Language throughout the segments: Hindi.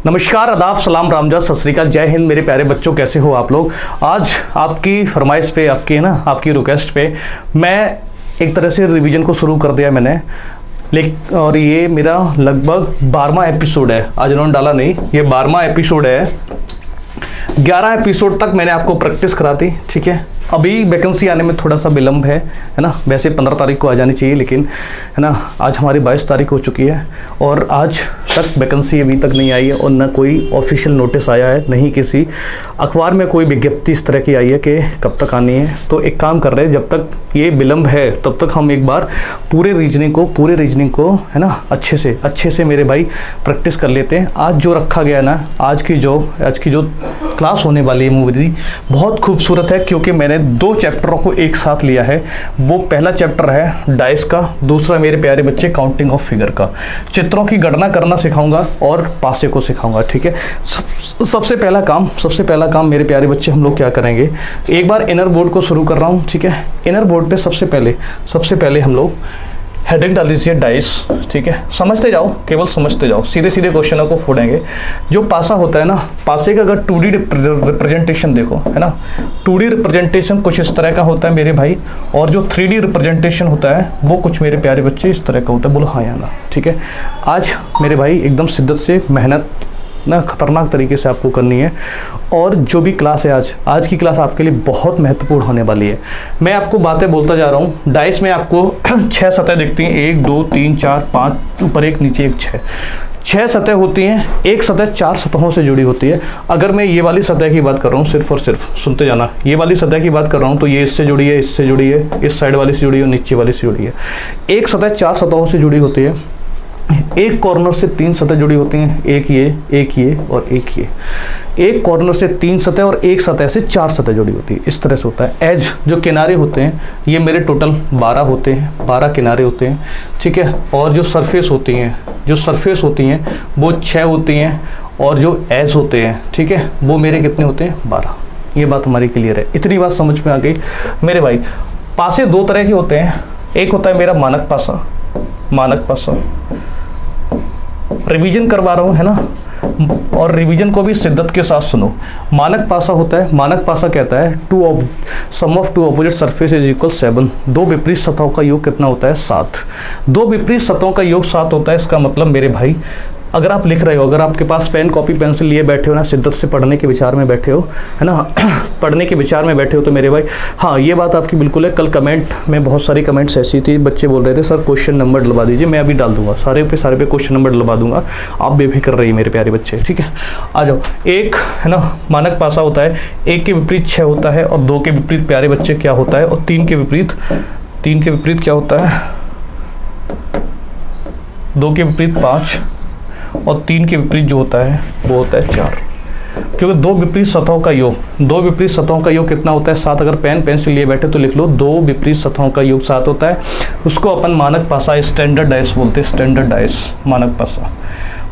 नमस्कार, आदाब, सलाम, रामजा, सत श्री अकाल, जय हिंद मेरे प्यारे बच्चों। कैसे हो आप लोग। आज आपकी फरमाइश पे, आपकी रिक्वेस्ट पे मैं एक तरह से रिवीजन को शुरू कर दिया मैंने, लेकिन और ये मेरा लगभग 12वां एपिसोड है। आज उन्होंने डाला नहीं, ये 12वां एपिसोड है। 11 एपिसोड तक मैंने आपको प्रैक्टिस करा दी, ठीक है। अभी वैकेंसी आने में थोड़ा सा विलम्ब है ना। वैसे 15 तारीख को आ जानी चाहिए, लेकिन है ना आज हमारी 22 तारीख हो चुकी है और आज तक वैकेंसी अभी तक नहीं आई है और ना कोई ऑफिशियल नोटिस आया है, नहीं किसी अखबार में कोई विज्ञप्ति इस तरह की आई है कि कब तक आनी है। तो एक काम कर रहे हैं, जब तक ये विलम्ब है तब तक हम एक बार पूरे रीजनिंग को है ना अच्छे से मेरे भाई प्रैक्टिस कर लेते हैं। आज जो रखा गया ना, आज की जो क्लास होने वाली है मेरी बहुत खूबसूरत है, क्योंकि मैंने 2 चैप्टरों को एक साथ लिया है। वो पहला चैप्टर है डाइस का, दूसरा मेरे प्यारे बच्चे काउंटिंग ऑफ फिगर का। चित्रों की गणना करना सिखाऊंगा और पासे को सिखाऊंगा, ठीक है। सबसे पहला काम मेरे प्यारे बच्चे हम लोग क्या करेंगे, एक बार इनर बोर्ड को शुरू कर रहा हूँ, ठीक है। इनर बोर्ड पे सबसे पहले हम लोग हेडिंग डाल दीजिए डाइस, ठीक है। समझते जाओ, केवल समझते जाओ, सीधे क्वेश्चनों को फोड़ेंगे। जो पासा होता है ना, पासे का अगर 2D रिप्रेजेंटेशन देखो, है ना, 2D रिप्रेजेंटेशन कुछ इस तरह का होता है मेरे भाई, और जो 3D रिप्रेजेंटेशन होता है वो कुछ मेरे प्यारे बच्चे इस तरह का होता है। बोलो हाँ या ना, ठीक है। आज मेरे भाई एकदम शिद्दत से मेहनत ना खतरनाक तरीके से आपको करनी है, और जो भी क्लास है आज की क्लास आपके लिए बहुत महत्वपूर्ण होने वाली है। मैं आपको बातें बोलता जा रहा हूँ। डाइस में आपको 6 सतह दिखती हैं, 1 2 3 4 5, ऊपर एक नीचे एक, 6 सतह होती हैं। एक सतह 4 सतहों से जुड़ी होती है। अगर मैं ये वाली सतह की बात कर रहा हूँ, सिर्फ और सिर्फ सुनते जाना, ये वाली सतह की बात कर रहा हूँ, तो ये इससे जुड़ी है, इससे जुड़ी है, इस साइड वाली से जुड़ी है, नीचे वाली से जुड़ी है। एक सतह 4 सतहों से जुड़ी होती है। एक कॉर्नर से 3 सतह जुड़ी होती हैं, एक ये और एक ये। एक कॉर्नर से 3 सतह और एक सतह से 4 सतह जुड़ी होती है। इस तरह से होता है। एज जो किनारे होते हैं, ये मेरे टोटल 12 होते हैं, 12 किनारे होते हैं, ठीक है। और जो सरफेस होती हैं वो 6 होती हैं, और जो एज होते हैं, ठीक है, वो मेरे कितने होते हैं, 12। ये बात हमारी क्लियर है। इतनी बात समझ में आ गई मेरे भाई। पासे 2 तरह के होते हैं। एक होता है मेरा मानक पासा, रिवीजन करवा रहा हूँ, है ना, और रिवीजन को भी शिद्दत के साथ सुनो। मानक पासा होता है, मानक पासा कहता है sum of 2 opposite surface is equal 7। 2 विपरीत सतहों का योग कितना होता है, 7। 2 विपरीत सतहों का योग 7 होता है। इसका मतलब मेरे भाई, अगर आप लिख रहे हो, अगर आपके पास पेन कॉपी पेंसिल लिए बैठे हो ना, शिद्दत से पढ़ने के विचार में बैठे हो, है ना, पढ़ने के विचार में बैठे हो, तो मेरे भाई हाँ, ये बात आपकी बिल्कुल है। कल कमेंट में बहुत सारी कमेंट्स ऐसी थी, बच्चे बोल रहे थे सर क्वेश्चन नंबर डलवा दीजिए। मैं अभी डाल दूंगा, सारे पे क्वेश्चन नंबर डलवा दूंगा, आप बेफिक्र रहिए मेरे प्यारे बच्चे, ठीक है। आ जाओ। एक है ना मानक पासा होता है, 1 के विपरीत 6 होता है, और 2 के विपरीत प्यारे बच्चे क्या होता है, और 3 के विपरीत क्या होता है, 2 के विपरीत 5, और 3 के विपरीत जो होता है वो होता है 4। क्योंकि 2 विपरीत सतहों का योग कितना होता है, 7। अगर पेन पेंसिल लिए बैठे तो लिख लो, 2 विपरीत सतहों का योग 7 होता है। उसको अपन मानक पासा, स्टैंडर्ड डाइस बोलते हैं, स्टैंडर्ड डाइस, मानक पासा।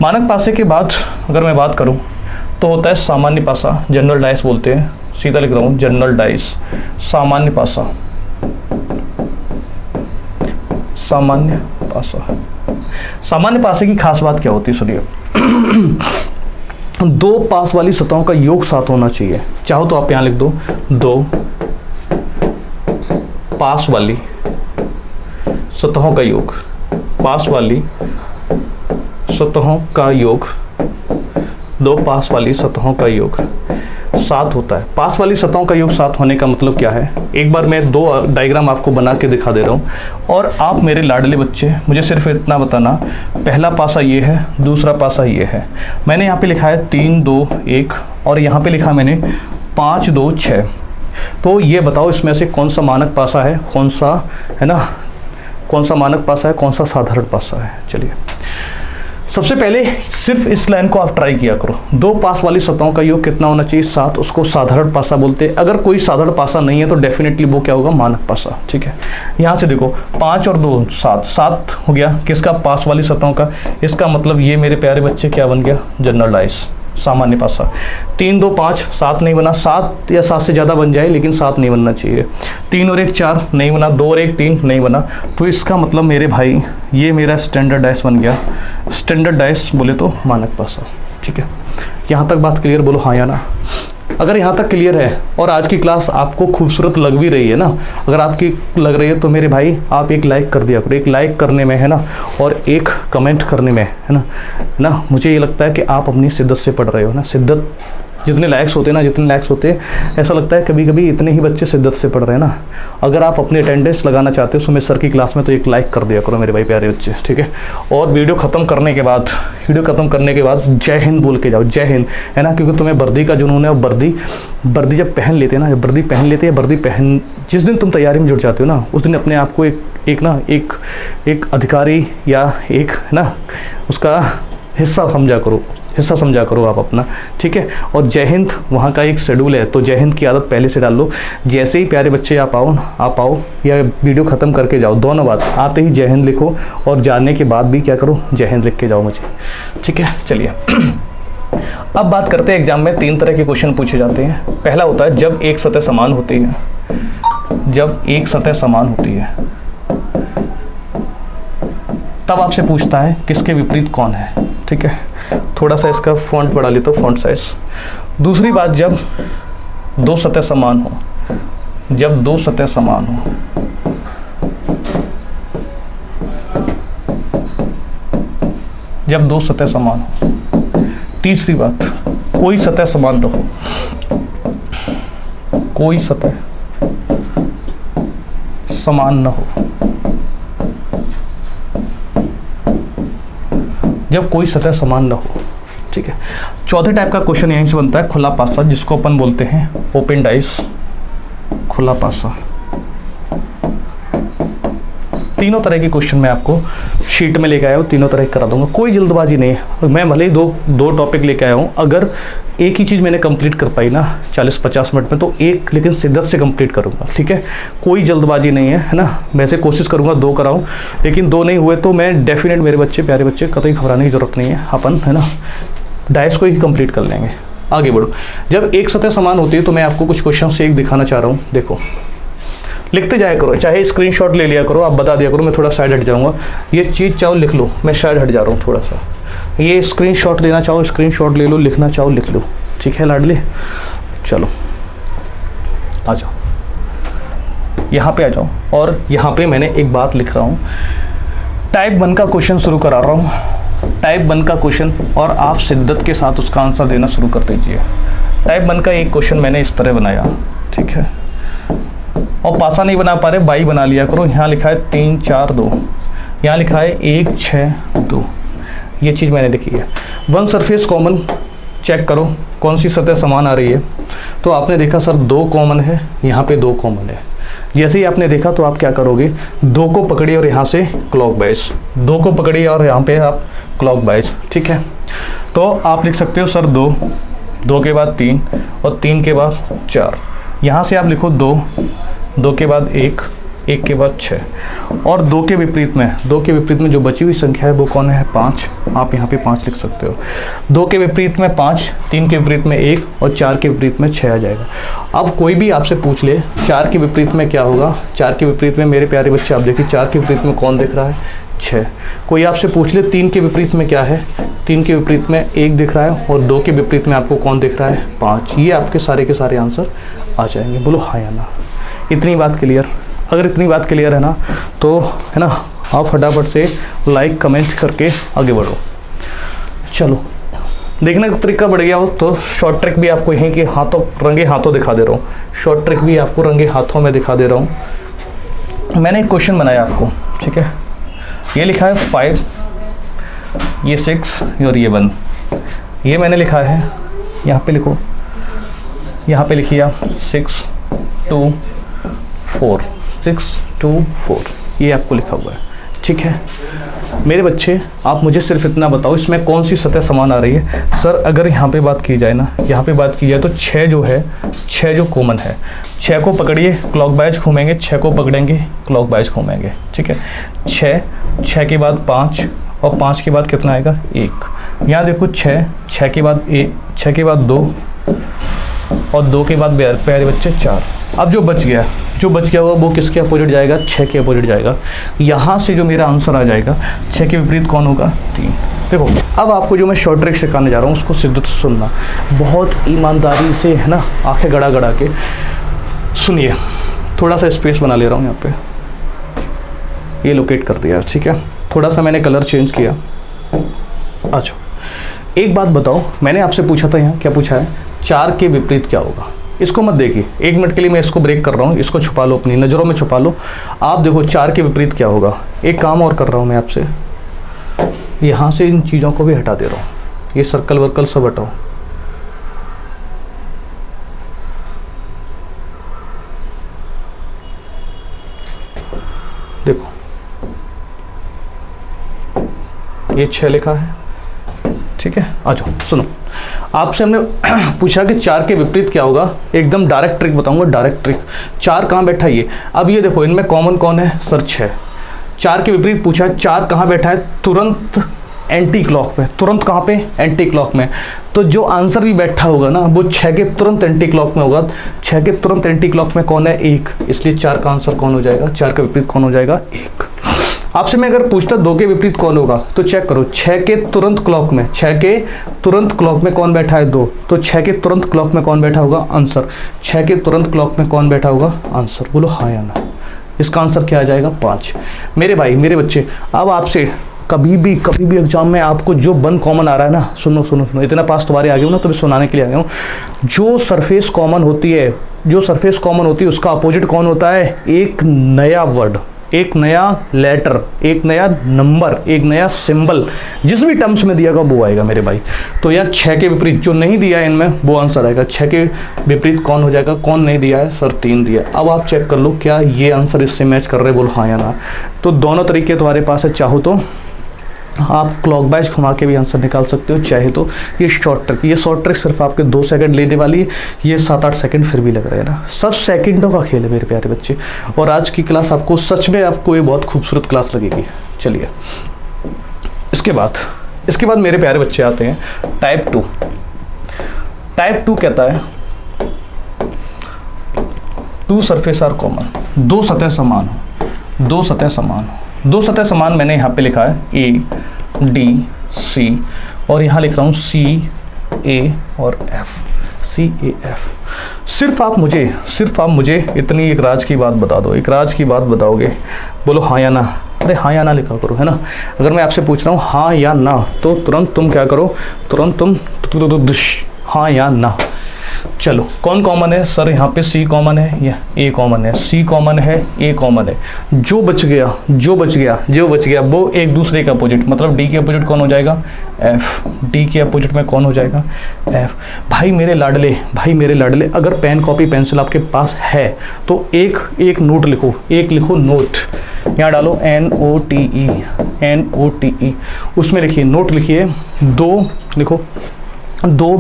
मानक पासे के बाद अगर मैं बात करूं तो होता है सामान्य पासा, जनरल डाइस बोलते हैं। सीधा लिख रहा हूं, जनरल डाइस, सामान्य पासा, सामान्य पासे की खास बात क्या होती है, सुनिए। 2 पास वाली सतहों का योग 7 होना चाहिए। चाहो तो आप यहां लिख दो, 2 पास वाली सतहों का योग, 2 पास वाली सतहों का योग 7 होता है। पास वाली सतहों का योग 7 होने का मतलब क्या है, एक बार मैं 2 डायग्राम आपको बना के दिखा दे रहा हूँ, और आप मेरे लाडले बच्चे मुझे सिर्फ इतना बताना, पहला पासा ये है, दूसरा पासा ये है। मैंने यहाँ पे लिखा है 3 2 1, और यहाँ पे लिखा मैंने 5 2 6। तो ये बताओ इसमें से कौन सा मानक पासा है, कौन सा मानक पासा है, कौन सा साधारण पासा है। चलिए, सबसे पहले सिर्फ इस लाइन को आप ट्राई किया करो। 2 पास वाली सतहों का योग कितना होना चाहिए, 7। उसको साधारण पासा बोलते हैं। अगर कोई साधारण पासा नहीं है तो डेफिनेटली वो क्या होगा, मानक पासा, ठीक है। यहाँ से देखो, 5 और 2 7 हो गया किसका, पास वाली सतहों का। इसका मतलब ये मेरे प्यारे बच्चे क्या बन गया, जनरल डाइस, सामान्य पासा। 3 2 5, 7 नहीं बना, 7 या 7 से ज़्यादा बन जाए, लेकिन 7 नहीं बनना चाहिए। 3 और 1 4 नहीं बना, 2 और 1 3 नहीं बना। तो इसका मतलब मेरे भाई ये मेरा स्टैंडर्ड डाइस बन गया। स्टैंडर्ड डाइस बोले तो मानक पासा। ठीक है, यहाँ तक बात क्लियर, बोलो हाँ या ना। अगर यहाँ तक क्लियर है और आज की क्लास आपको खूबसूरत लग भी रही है ना, अगर आपकी लग रही है तो मेरे भाई आप एक लाइक कर दिया करो। एक लाइक करने में है ना, और एक कमेंट करने में है ना, मुझे ये लगता है कि आप अपनी शिद्दत से पढ़ रहे हो ना। शिद्दत जितने लाइक्स होते हैं ना, जितने लाइक्स होते हैं, ऐसा लगता है कभी कभी इतने ही बच्चे शिद्दत से पढ़ रहे हैं ना। अगर आप अपनी अटेंडेंस लगाना चाहते हो सुमेर सर की क्लास में तो एक लाइक कर दिया करो मेरे भाई प्यारे बच्चे, ठीक है। और वीडियो ख़त्म करने के बाद जय हिंद बोल के जाओ, जय हिंद, है ना, क्योंकि तुम्हें वर्दी का जुनून है। और वर्दी जब पहन लेते हैं ना, जब वर्दी पहन लेते हैं, वर्दी पहन जिस दिन तुम तैयारी में जुट जाते हो ना, उस दिन अपने आप को एक अधिकारी या एक है ना उसका हिस्सा समझा करो आप अपना, ठीक है। और जय हिंद वहाँ का एक शेड्यूल है, तो जय हिंद की आदत पहले से डाल लो। जैसे ही प्यारे बच्चे आप आओ या वीडियो ख़त्म करके जाओ, दोनों बात, आते ही जय हिंद लिखो और जाने के बाद भी क्या करो, जय हिंद लिख के जाओ मुझे, ठीक है। चलिए अब बात करते हैं, एग्जाम में 3 तरह के क्वेश्चन पूछे जाते हैं। पहला होता है जब एक सतह समान होती है, तब आपसे पूछता है किसके विपरीत कौन है, ठीक है। थोड़ा सा इसका फॉन्ट बढ़ा लेता हूँ, फॉन्ट साइज। दूसरी बात, जब दो सतह समान हो, तीसरी बात, कोई सतह समान न हो, जब कोई सतह समान न हो, ठीक है। चौथे टाइप का क्वेश्चन यहीं से बनता है, खुला पासा, जिसको अपन बोलते हैं ओपन डाइस, खुला पासा। तीनों तरह के क्वेश्चन मैं आपको शीट में लेके आया हूँ, तीनों तरह करा दूंगा, कोई जल्दबाजी नहीं है। मैं भले ही दो टॉपिक लेके आया हूँ, अगर एक ही चीज़ मैंने कंप्लीट कर पाई ना 40-50 मिनट में, तो एक लेकिन शिद्दत से कंप्लीट करूँगा, ठीक है। कोई जल्दबाजी नहीं है ना, वैसे कोशिश करूँगा 2 कराऊँ, लेकिन 2 नहीं हुए तो मैं डेफिनेट, मेरे बच्चे, प्यारे बच्चे, कतई घबराने की जरूरत नहीं है, अपन है ना डाइस को ही कंप्लीट कर लेंगे। आगे बढ़ो। जब एक सतह समान होती है तो मैं आपको कुछ क्वेश्चन से एक दिखाना चाह रहा हूँ, देखो, लिखते जाया करो, चाहे स्क्रीनशॉट ले लिया करो, आप बता दिया करो, मैं थोड़ा साइड हट जाऊंगा। ये चीज़ चाहो लिख लो, मैं साइड हट जा रहा हूँ थोड़ा सा। ये स्क्रीनशॉट लेना चाहो स्क्रीनशॉट ले लो, लिखना चाहो लिख लो, ठीक है लाडले। चलो आ जाओ, यहाँ पे आ जाओ, और यहाँ पे मैंने एक बात लिख रहा हूँ, टाइप 1 का क्वेश्चन शुरू करा रहा हूँ, टाइप 1 का क्वेश्चन, और आप शिद्दत के साथ उसका आंसर देना शुरू कर दीजिए। टाइप 1 का एक क्वेश्चन मैंने इस तरह बनाया, ठीक है, और पासा नहीं बना पा रहे, बाई बना लिया करो। यहाँ लिखा है 3 4 2, यहाँ लिखा है 1 6 2, ये चीज़ मैंने लिखी है। 1 सरफेस कॉमन, चेक करो कौन सी सतह समान आ रही है। तो आपने देखा सर 2 कॉमन है, यहाँ पे 2 कॉमन है। जैसे ही आपने देखा तो आप क्या करोगे, 2 को पकड़िए और यहाँ से क्लॉकवाइज, 2 को पकड़िए और यहाँ पे आप क्लॉकवाइज, ठीक है। तो आप लिख सकते हो सर 2, 2 के बाद 3, और 3 के बाद 4। यहाँ से आप लिखो 2, 2 के बाद 1, 1 के बाद 6, और 2 के विपरीत में जो बची हुई संख्या है वो कौन है, 5। आप यहाँ पे 5 लिख सकते हो। 2 के विपरीत में 5, 3 के विपरीत में 1, और 4 के विपरीत में 6 आ जाएगा। अब कोई भी आपसे पूछ ले 4 के विपरीत में क्या होगा, 4 के विपरीत में मेरे प्यारे बच्चे आप देखिए 4 के विपरीत में कौन दिख रहा है, 6। कोई आपसे पूछ ले 3 के विपरीत में क्या है, 3 के विपरीत में 1 दिख रहा है, और 2 के विपरीत में आपको कौन दिख रहा है, 5। ये आपके सारे के सारे आंसर आ जाएंगे, बोलो हाँ या ना। इतनी बात क्लियर? अगर इतनी बात क्लियर है ना, तो है ना आप फटाफट से लाइक कमेंट करके आगे बढ़ो। चलो, देखने का तरीका बढ़ गया हो तो शॉर्ट ट्रिक भी आपको यहीं के हाथों, रंगे हाथों दिखा दे रहा हूँ। शॉर्ट ट्रिक भी आपको रंगे हाथों में दिखा दे रहा हूँ। मैंने एक क्वेश्चन बनाया आपको, ठीक है। ये लिखा है 5, ये 6 और ये 1। ये मैंने लिखा है, यहाँ पे लिखो, यहाँ पे लिखिए आप 6 2 4, 6 2 4, ये आपको लिखा हुआ है, ठीक है। मेरे बच्चे आप मुझे सिर्फ इतना बताओ इसमें कौन सी सतह समान आ रही है। सर अगर यहाँ पे बात की जाए ना, यहाँ पे बात की जाए तो 6 जो है, 6 जो कॉमन है, 6 को पकड़िए क्लॉकवाइज घूमेंगे, 6 को पकड़ेंगे क्लॉकवाइज घूमेंगे, ठीक है। 6 के बाद 5, और 5 के बाद कितना आएगा, 1। यहाँ देखो 6 के बाद 1, 6 के बाद 2, और 2 के बाद प्यारे बच्चे 4। अब जो बच गया होगा वो किसके अपोजिट जाएगा, 6 के अपोजिट जाएगा। यहाँ से जो मेरा आंसर आ जाएगा 6 के विपरीत कौन होगा, 3। देखो अब आपको जो मैं शॉर्ट ट्रिक सिखाने जा रहा हूँ उसको सिद्ध सुनना, बहुत ईमानदारी से, है ना, आंखें गड़ा गड़ा के सुनिए। थोड़ा सा स्पेस बना ले रहा हूँ यहाँ पे, ये लोकेट कर दिया, ठीक है। थोड़ा सा मैंने कलर चेंज किया। अच्छा एक बात बताओ, मैंने आपसे पूछा था यहाँ क्या पूछा है, 4 के विपरीत क्या होगा। इसको मत देखिए, 1 मिनट के लिए मैं इसको ब्रेक कर रहा हूँ, इसको छुपा लो, अपनी नज़रों में छुपा लो। आप देखो 4 के विपरीत क्या होगा। एक काम और कर रहा हूँ मैं आपसे, यहाँ से इन चीज़ों को भी हटा दे रहा हूँ, ये सर्कल वर्कल सब हटाओ। देखो ये 6 लिखा है, ठीक है। आ जाओ सुनो, आपसे हमने पूछा कि 4 के विपरीत क्या होगा, एकदम डायरेक्ट ट्रिक बताऊंगा, डायरेक्ट ट्रिक। 4 कहाँ बैठा है ये, अब ये देखो इनमें कॉमन कौन है, सर 6। 4 के विपरीत पूछा है, 4 कहाँ बैठा है, तुरंत एंटी क्लॉक पे। तुरंत कहाँ पे, एंटी क्लॉक में। तो जो आंसर भी बैठा होगा ना वो 6 के तुरंत एंटी क्लॉक में होगा। 6 के तुरंत एंटी क्लॉक में कौन है, 1, इसलिए 4 का आंसर कौन हो जाएगा, 4 का विपरीत कौन हो जाएगा, 1। आपसे मैं अगर पूछता 2 के विपरीत कौन होगा, तो चेक करो, 6 के तुरंत क्लॉक में, 6 के तुरंत क्लॉक में कौन बैठा है, 2। तो 6 के तुरंत क्लॉक में कौन बैठा होगा, आंसर। 6 के तुरंत क्लॉक में कौन बैठा होगा, आंसर। बोलो हाँ या ना। इसका आंसर क्या आ जाएगा, 5। मेरे भाई मेरे बच्चे, अब आपसे कभी भी एग्जाम में आपको जो वन कॉमन आ रहा है ना, सुनो, इतना पास तुम्हारे आ गए हो ना, तो भी सुनाने के लिए आ गया हूँ। जो सरफेस कॉमन होती है उसका अपोजिट कौन होता है, एक नया वर्ड, एक नया लेटर, एक नया नंबर, एक नया सिंबल, जिस भी टर्म्स में दिया गया वो आएगा मेरे भाई। तो यार 6 के विपरीत जो नहीं दिया है इनमें वो आंसर आएगा। 6 के विपरीत कौन हो जाएगा, कौन नहीं दिया है, सर 3 दिया। अब आप चेक कर लो क्या ये आंसर इससे मैच कर रहे हैं, बोलो हाँ या ना। तो दोनों तरीके तुम्हारे पास है, चाहो तो आप क्लॉकवाइज घुमा के भी आंसर निकाल सकते हो, चाहे तो ये शॉर्ट ट्रिक सिर्फ आपके 2 सेकंड लेने वाली है, ये 7-8 सेकंड फिर भी लग रहे हैं ना, सब सेकंडों का खेल है मेरे प्यारे बच्चे। और आज की क्लास आपको सच में आपको ये बहुत खूबसूरत क्लास लगेगी। चलिए इसके बाद मेरे प्यारे बच्चे आते हैं टाइप 2। टाइप 2 कहता है 2 सरफेस आर कॉमन, 2 सतह समान हो, 2 सतह समान हो। 2 सतह समान मैंने यहाँ पे लिखा है ADC, और यहाँ लिख रहा हूँ CA और F, CAF। सिर्फ आप मुझे इतनी एक राज की बात बता दो, एक राज की बात बताओगे, बोलो हाँ या ना। अरे हाँ या ना लिखा करो, है ना। अगर मैं आपसे पूछ रहा हूँ हाँ या ना, तो तुरंत तुम क्या करो, तुरंत तुम हाँ या ना। चलो कौन कॉमन है सर, यहाँ पे C कॉमन है या A कॉमन है, C कॉमन है, A कॉमन है। जो बच गया वो एक दूसरे का अपोजिट, मतलब D के अपोजिट कौन हो जाएगा, F। D के अपोजिट में कौन हो जाएगा, F। भाई मेरे लाडले, अगर पेन कॉपी पेंसिल आपके पास है तो एक नोट लिखो, नोट यहाँ डालो, NOTE, उसमें लिखिए, नोट लिखिए, 2 लिखो, 2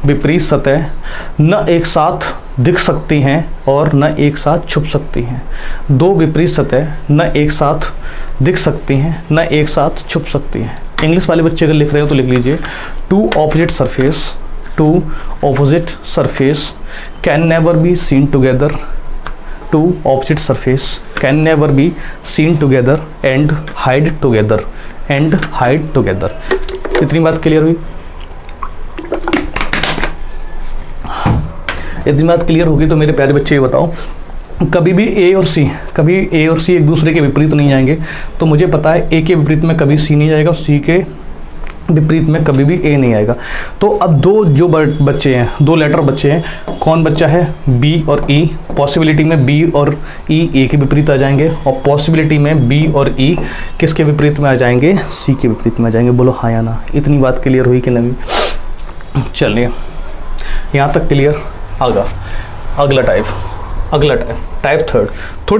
विपरीत सतह न एक साथ दिख सकती हैं और न एक साथ छुप सकती हैं। 2 विपरीत सतह न एक साथ दिख सकती हैं, न एक साथ छुप सकती हैं। इंग्लिश वाले बच्चे अगर लिख रहे हो तो लिख लीजिए, 2 opposite surface can never be seen together, 2 opposite surface can never be seen together and hide together। इतनी बात क्लियर हुई? इतनी बात क्लियर होगी तो मेरे प्यारे बच्चे ये बताओ, कभी भी A और C एक दूसरे के विपरीत नहीं जाएंगे। तो मुझे पता है A के विपरीत में कभी C नहीं जाएगा, C के विपरीत में कभी भी A नहीं आएगा। तो अब 2 जो बच्चे हैं, 2 लेटर बच्चे हैं, कौन बच्चा है, B और E। पॉसिबिलिटी में B और E A के विपरीत आ जाएंगे, और पॉसिबिलिटी में B और E किसके विपरीत में आ जाएंगे, C के विपरीत में आ जाएंगे। बोलो हाँ या ना। इतनी बात क्लियर हुई कि नहीं? चलिए यहाँ तक क्लियर। अगला टाइप 3,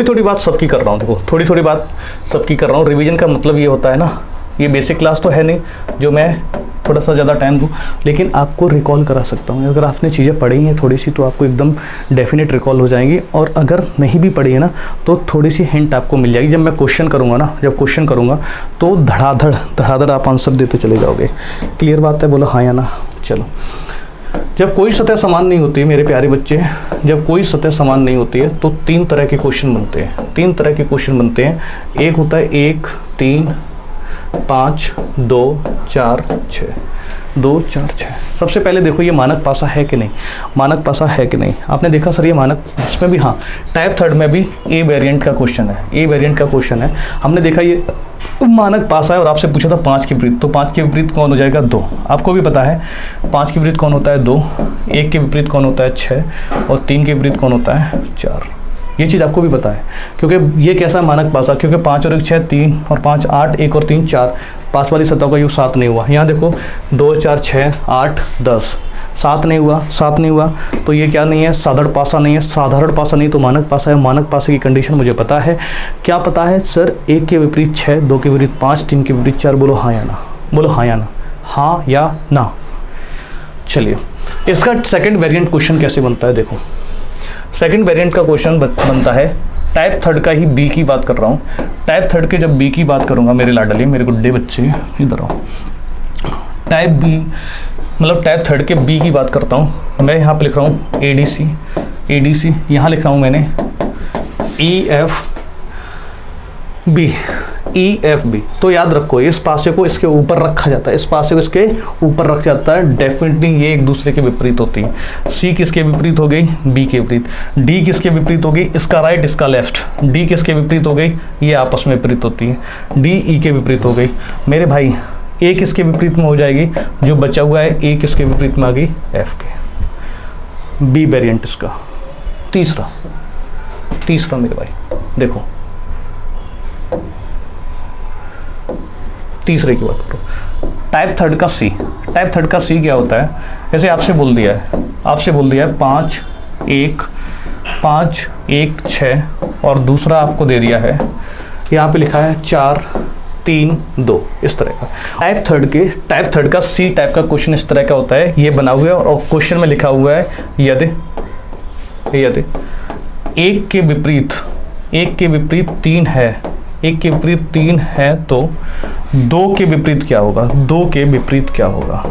थोड़ी बात सबकी कर रहा हूँ। देखो थोड़ी बात सबकी कर रहा हूँ। रिवीजन का मतलब ये होता है ना, ये बेसिक क्लास तो है नहीं जो मैं थोड़ा सा ज़्यादा टाइम दूँ, लेकिन आपको रिकॉल करा सकता हूँ। अगर आपने चीज़ें पढ़ी हैं थोड़ी सी तो आपको एकदम डेफिनेट रिकॉल हो जाएंगी, और अगर नहीं भी पढ़ी है ना तो थोड़ी सी हिंट आपको मिल जाएगी। जब क्वेश्चन करूँगा तो धड़ाधड़ आप आंसर देते चले जाओगे। क्लियर बात है? बोलो हाँ या ना। चलो जब कोई सतह समान नहीं होती है मेरे प्यारे बच्चे, जब कोई सतह समान नहीं होती है तो तीन तरह के क्वेश्चन बनते हैं। तीन तरह के क्वेश्चन बनते हैं। एक होता है 1 3 5 2 4 6, 2 4 6। सबसे पहले देखो ये मानक पासा है कि नहीं, मानक पासा है कि नहीं। आपने देखा सर ये मानक, इसमें भी हाँ टाइप थर्ड में भी ए वेरिएंट का क्वेश्चन है, ए वेरिएंट का क्वेश्चन है। हमने देखा ये मानक पासा है और आपसे पूछा था 5 के विपरीत, तो 5 के विपरीत कौन हो जाएगा 2। आपको भी पता है 5 के विपरीत कौन होता है 2, 1 के विपरीत कौन होता है 6 और 3 के विपरीत कौन होता है 4। ये चीज़ आपको भी पता है क्योंकि ये कैसा मानक पासा, क्योंकि 5 और 1 6, 3 और 5 8, 1 और 3 4, 5 वाली सतह का योग 7 नहीं हुआ। यहाँ देखो 2 4 6 8 10, 7 नहीं हुआ, 7 नहीं हुआ, तो ये क्या नहीं है, साधारण पासा नहीं है। साधारण पासा नहीं तो मानक पासा है। मानक पासे की कंडीशन मुझे पता है। क्या पता है सर? 1 के विपरीत 6, 2 के विपरीत 5, 3 के विपरीत 4। बोलो हाँ या ना, बोलो हाँ या ना, हाँ या ना। चलिए इसका सेकंड वेरिएंट क्वेश्चन कैसे बनता है देखो। सेकंड वेरिएंट का क्वेश्चन बनता है, टाइप थर्ड का ही बी की बात कर रहा हूँ। टाइप थर्ड के जब बी की बात करूँगा मेरे लाडली मेरे गुड्डे बच्चे, इधर आओ। टाइप बी मतलब टाइप थर्ड के बी की बात करता हूँ। मैं यहाँ पे लिख रहा हूँ ADC, ADC यहाँ लिख रहा हूँ मैंने EFB। तो याद रखो इस पासे को इसके ऊपर रखा जाता है, इस पासे को इसके ऊपर रखा जाता है। डेफिनेटली ये एक दूसरे के विपरीत होती है। C किसके विपरीत हो गई? B के विपरीत। D किसके विपरीत हो गई? इसका राइट इसका लेफ्ट। D किसके विपरीत हो गई? ये आपस में विपरीत होती है। D E के विपरीत हो गई। मेरे भाई A किसके विपरीत में हो जाएगी? जो बचा हुआ है A किसके विपरीत में आ गई? F के। B वेरिएंट इसका तीसरा मेरे भाई देखो, तीसरे की बात करो। टाइप थर्ड का C, टाइप थर्ड का C क्या होता है? जैसे आपसे बोल दिया है 5 1 6 और दूसरा आपको दे दिया है, यहाँ पे लिखा है 4 3 2, इस तरह का। टाइप थर्ड का C टाइप का क्वेश्चन इस तरह का होता है। ये बना हुआ है और क्वेश्चन में लिखा हुआ है यदि 1 के विपरीत 3 है, 1 के विपरीत 3 है तो 2 के विपरीत क्या होगा? 2 के विपरीत क्या होगा?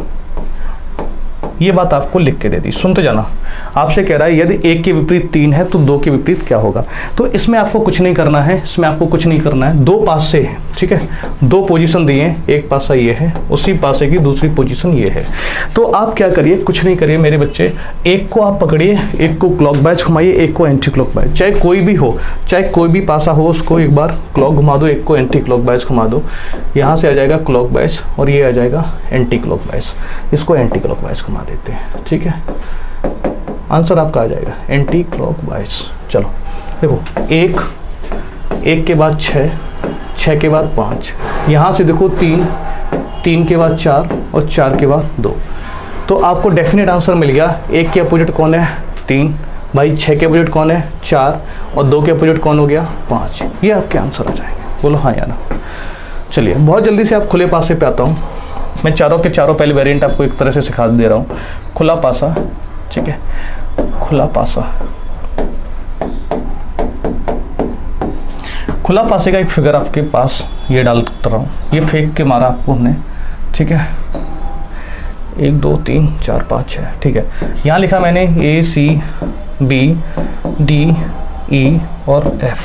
ये बात आपको लिख के दे दी, सुनते जाना। आपसे कह रहा है यदि 1 के विपरीत 3 है तो 2 के विपरीत क्या होगा। तो इसमें आपको कुछ नहीं करना है, दो पासे हैं, ठीक है। 2 पोजीशन दिए हैं, एक पासा ये है, उसी पासे की दूसरी पोजीशन ये है। तो आप क्या करिए, कुछ नहीं करिए मेरे बच्चे, एक को आप पकड़िए, एक को क्लॉकवाइज घुमाइए, एक को एंटी क्लॉकवाइज। चाहे कोई भी हो, चाहे कोई भी पासा हो, उसको एक बार क्लॉक घुमा दो, एक को एंटी क्लॉकवाइज घुमा दो। यहाँ से आ जाएगा क्लॉकवाइज और ये आ जाएगा एंटी क्लॉकवाइज। इसको एंटी क्लॉकवाइज घुमा देते हैं, ठीक है। आंसर आपका आ जाएगा एंटी क्लॉकवाइज। चलो देखो, 1 के बाद 6 के बाद 5, यहाँ से देखो 3 के बाद 4 और 4 के बाद 2। तो आपको डेफिनेट आंसर मिल गया। 1 के अपोजिट कौन है? 3 भाई। 6 के अपोजिट कौन है? 4 और 2 के अपोजिट कौन हो गया? 5। ये आपके आंसर आ जाएंगे। बोलो हाँ या ना। चलिए बहुत जल्दी से आप खुले पासे पे आता हूँ। मैं चारों के चारों पहले वेरिएंट आपको एक तरह से सिखा दे रहा हूँ। खुला पासा, ठीक है, खुला पासे का एक फिगर आपके पास ये डाल रहा हूँ। ये फेंक के मारा आपको हमने, ठीक है। 1 2 3 4 5 6, ठीक है। यहाँ लिखा मैंने ACB DE और F।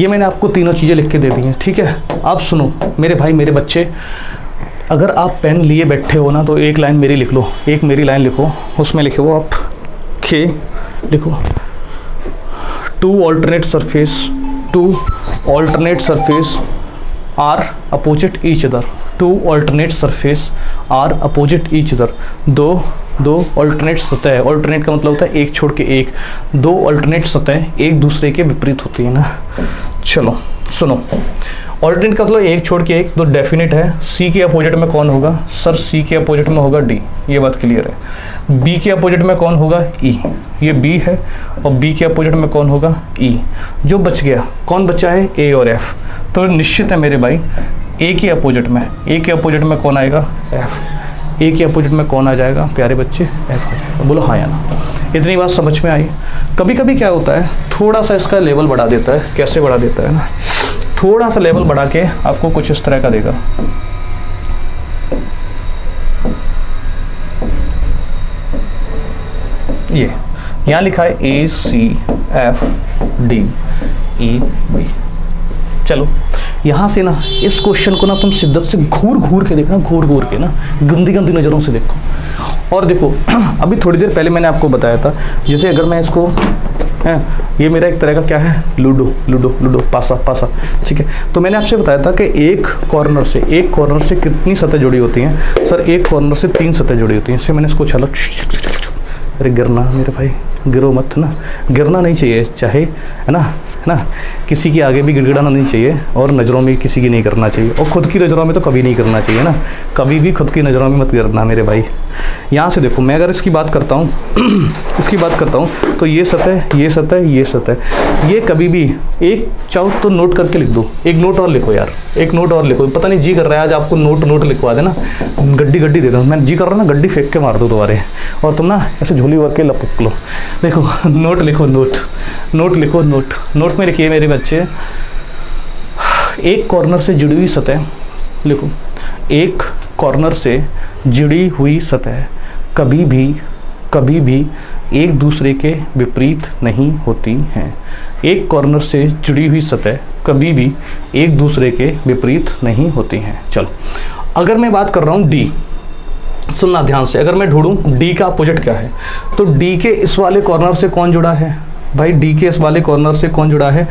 ये मैंने आपको तीनों चीज़ें लिख के दे दी हैं, ठीक है। आप सुनो मेरे भाई मेरे बच्चे, अगर आप पेन लिए बैठे हो ना तो एक लाइन मेरी लिख लो, एक मेरी लाइन लिखो, उसमें लिखो आप K लिखो, 2 alternate surface are opposite each other। 2 alternate surface are opposite each other। दो अल्टरनेट सतह, अल्टरनेट का मतलब होता है एक छोड़ के एक। 2 अल्टरनेट सतह एक दूसरे के विपरीत होती है ना। चलो सुनो, अल्टरनेट का मतलब एक छोड़ के एक, तो डेफिनेट है C के अपोजिट में कौन होगा? सर C के अपोजिट में होगा D, ये बात क्लियर है। B के अपोजिट में कौन होगा? E, ये B है, और B के अपोजिट में कौन होगा? E। जो बच गया, कौन बचा है? A और F। तो निश्चित है मेरे भाई A के अपोजिट में कौन आएगा? F। A के अपोजिट में कौन आ जाएगा प्यारे बच्चे? F आ जाएगा। बोलो हाँ या ना। इतनी बात समझ में आई? कभी कभी क्या होता है, थोड़ा सा इसका लेवल बढ़ा देता है। कैसे बढ़ा देता है ना, थोड़ा सा लेवल बढ़ा के आपको कुछ इस तरह का देगा। ये यहाँ लिखा है ACFDEB। चलो यहाँ से ना इस क्वेश्चन को ना तुम शिद्दत से घूर के देखना, घूर के ना गंदी नज़रों से देखो। और देखो अभी थोड़ी देर पहले मैंने आपको बताया था, जैसे अगर मैं इसको ये मेरा एक तरह का क्या है, लूडो पासा, ठीक है। तो मैंने आपसे बताया था कि एक कॉर्नर से कितनी सतह जुड़ी होती हैं। सर एक कॉर्नर से 3 सतह जुड़ी होती हैं। इससे मैंने इसको छाला, अरे गिरना मेरे भाई, गिरो मत ना, गिरना नहीं चाहिए, चाहे है ना किसी के आगे भी गिड़गिड़ाना नहीं चाहिए, और नज़रों में किसी की नहीं करना चाहिए, और ख़ुद की नज़रों में तो कभी नहीं करना चाहिए ना, कभी भी खुद की नज़रों में मत गिरना मेरे भाई। यहाँ से देखो, मैं अगर इसकी बात करता हूँ तो ये सतह ये कभी भी एक चाहो तो नोट करके लिख दो, एक नोट और लिखो यार, एक नोट और लिखो। पता नहीं जी कर रहा है आज आपको नोट लिखवा देना, गड्डी दे दो, मैं जी कर रहा हूँ ना, गड्डी फेंक के मार दो दोबारे, और तुम ना ऐसे झोली भर के लपक लो। देखो नोट लिखो, नोट लिखो, नोट में लिखिए मेरे बच्चे, एक कॉर्नर से जुड़ी हुई सतह लिखो, एक कॉर्नर से जुड़ी हुई सतह कभी भी एक दूसरे के विपरीत नहीं होती हैं। एक कॉर्नर से जुड़ी हुई सतह कभी भी एक दूसरे के विपरीत नहीं होती हैं। चलो अगर मैं बात कर रहा हूँ डी, सुनना ध्यान से, अगर मैं ढूंढूं डी का अपोजिट क्या है, तो डी के इस वाले कॉर्नर से कौन जुड़ा है भाई, डी के इस वाले कॉर्नर से कौन जुड़ा है,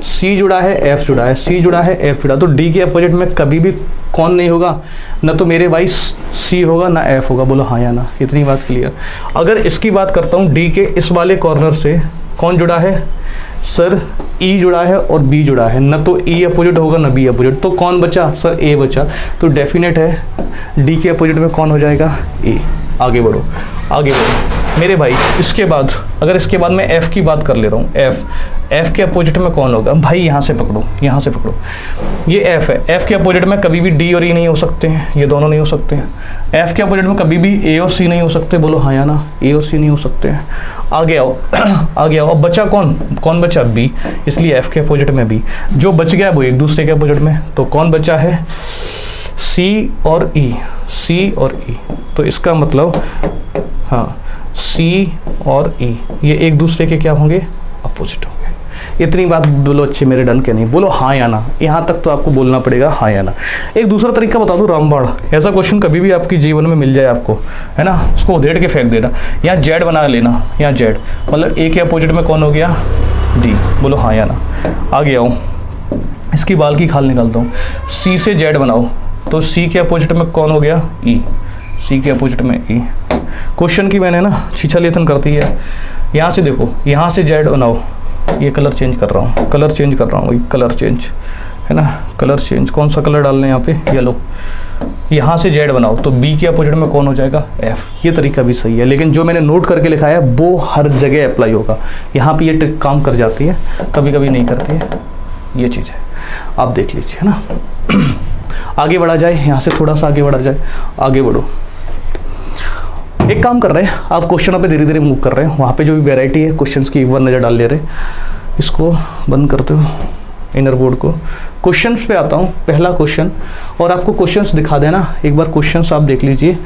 सी जुड़ा है, एफ जुड़ा है, सी जुड़ा है, एफ जुड़ा। तो डी के अपोजिट में कभी भी कौन नहीं होगा, ना तो मेरे भाई सी होगा ना एफ होगा। बोलो हाँ या ना, इतनी बात क्लियर। अगर इसकी बात करता हूँ, डी के इस वाले कॉर्नर से कौन जुड़ा है सर, ई जुड़ा है और बी जुड़ा है, न तो ई अपोजिट होगा ना बी अपोजिट, तो कौन बचा सर, ए बचा। तो डेफिनेट है डी के अपोजिट में कौन हो जाएगा, ए। आगे बढ़ो मेरे भाई। इसके बाद अगर इसके बाद मैं एफ की बात कर ले रहा हूँ, एफ के अपोजिट में कौन होगा भाई, यहाँ से पकड़ो, ये एफ है, एफ के अपोजिट में कभी भी डी और ई नहीं हो सकते हैं, ये दोनों नहीं हो सकते हैं। एफ के अपोजिट में कभी भी ए और सी नहीं हो सकते, बोलो हाँ या ना, ए और सी नहीं हो सकते हैं। आगे आओ अब बचा कौन बचा, बी, इसलिए एफ के अपोजिट में बी। जो बच गया वो एक दूसरे के अपोजिट में, तो कौन बचा है, सी और ई, तो इसका मतलब हाँ सी और ई ये एक दूसरे के क्या होंगे, अपोजिट होंगे। इतनी बात बोलो अच्छे मेरे, डन के नहीं, बोलो हाँ या ना, यहाँ तक तो आपको बोलना पड़ेगा हाँ या ना। एक दूसरा तरीका बता दूँ, रामबाण, ऐसा क्वेश्चन कभी भी आपके जीवन में मिल जाए आपको, है ना, उसको उधेड़ के फेंक देना, यहाँ जेड बना लेना, यहाँ जेड मतलब ए के अपोजिट में कौन हो गया, डी। बोलो हाँ या ना। आगे आओ, इसकी बाल की खाल निकालता हूँ, सी से जेड बनाओ, तो सी के अपोजिट में कौन हो गया, ई, सी के अपोजिट में ई। क्वेश्चन की मैंने ना छीछा लेथन करती है। यहाँ से देखो, यहाँ से जेड बनाओ, ये कलर चेंज कर रहा हूँ, कलर चेंज है ना, कलर चेंज, कौन सा कलर डालना है यहाँ पे, येलो। यहाँ से जेड बनाओ तो बी के अपोजिट में कौन हो जाएगा, एफ। ये तरीका भी सही है, लेकिन जो मैंने नोट करके लिखा है वो हर जगह अप्लाई होगा। यहाँ पे ये ट्रिक काम कर जाती है, कभी कभी नहीं करती है, ये चीज़ है, आप देख लीजिए, है ना। आगे बढ़ा जाए, यहाँ से थोड़ा सा आगे बढ़ा जाए, आगे बढ़ो। एक काम कर रहे हैं, आप क्वेश्चनों पे धीरे धीरे मूव कर रहे हैं, वहाँ पे जो भी वैरायटी है क्वेश्चंस की एक बार नज़र डाल ले रहे। इसको बंद करते हो, इनर बोर्ड को। क्वेश्चंस पे आता हूँ, पहला क्वेश्चन, और आपको क्वेश्चंस दिखा देना एक बार, क्वेश्चंस आप देख लीजिए।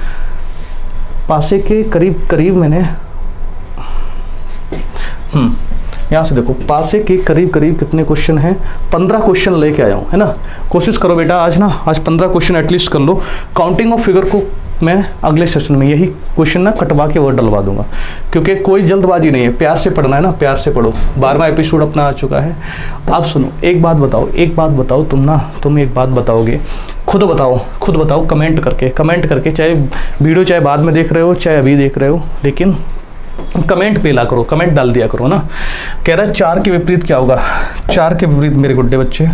पासे के करीब मैंने यहाँ से देखो, पासे के करीब कितने क्वेश्चन हैं, 15 क्वेश्चन लेके आया हूँ, है ना। कोशिश करो बेटा आज 15 क्वेश्चन एटलीस्ट कर लो। काउंटिंग ऑफ फिगर को मैं अगले सेशन में यही क्वेश्चन ना कटवा के और डलवा दूंगा, क्योंकि कोई जल्दबाजी नहीं है, प्यार से पढ़ना है ना, प्यार से पढ़ो। 12वां एपिसोड अपना आ चुका है। आप सुनो, एक बात बताओ तुम एक बात बताओगे, खुद बताओ कमेंट करके, चाहे वीडियो चाहे बाद में देख रहे हो चाहे अभी देख रहे हो, लेकिन कमेंट पे ला करो, कमेंट डाल दिया करो ना। कह रहा है 4 के विपरीत क्या होगा, 4 के विपरीत मेरे गुड्डे बच्चे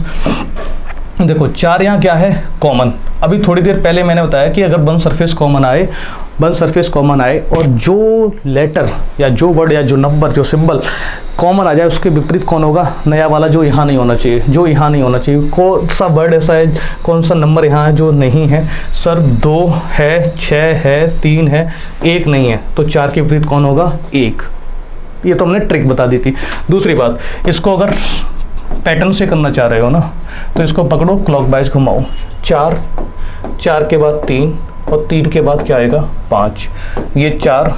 देखो, 4 यहाँ क्या है, कॉमन। अभी थोड़ी देर पहले मैंने बताया कि अगर वन सरफेस कॉमन आए और जो लेटर या जो वर्ड या जो नंबर जो सिंबल कॉमन आ जाए, उसके विपरीत कौन होगा, नया वाला, जो यहाँ नहीं होना चाहिए। कौन सा वर्ड ऐसा है, कौन सा नंबर यहाँ है जो नहीं है, सर 2 है, 6 है, 3 है, 1 नहीं है, तो 4 के विपरीत कौन होगा, 1। ये तो हमने ट्रिक बता दी थी। दूसरी बात, इसको अगर पैटर्न से करना चाह रहे हो ना, तो इसको पकड़ो, क्लॉकवाइज घुमाओ, 4 के बाद 3, और 3 के बाद क्या आएगा 5, ये 4,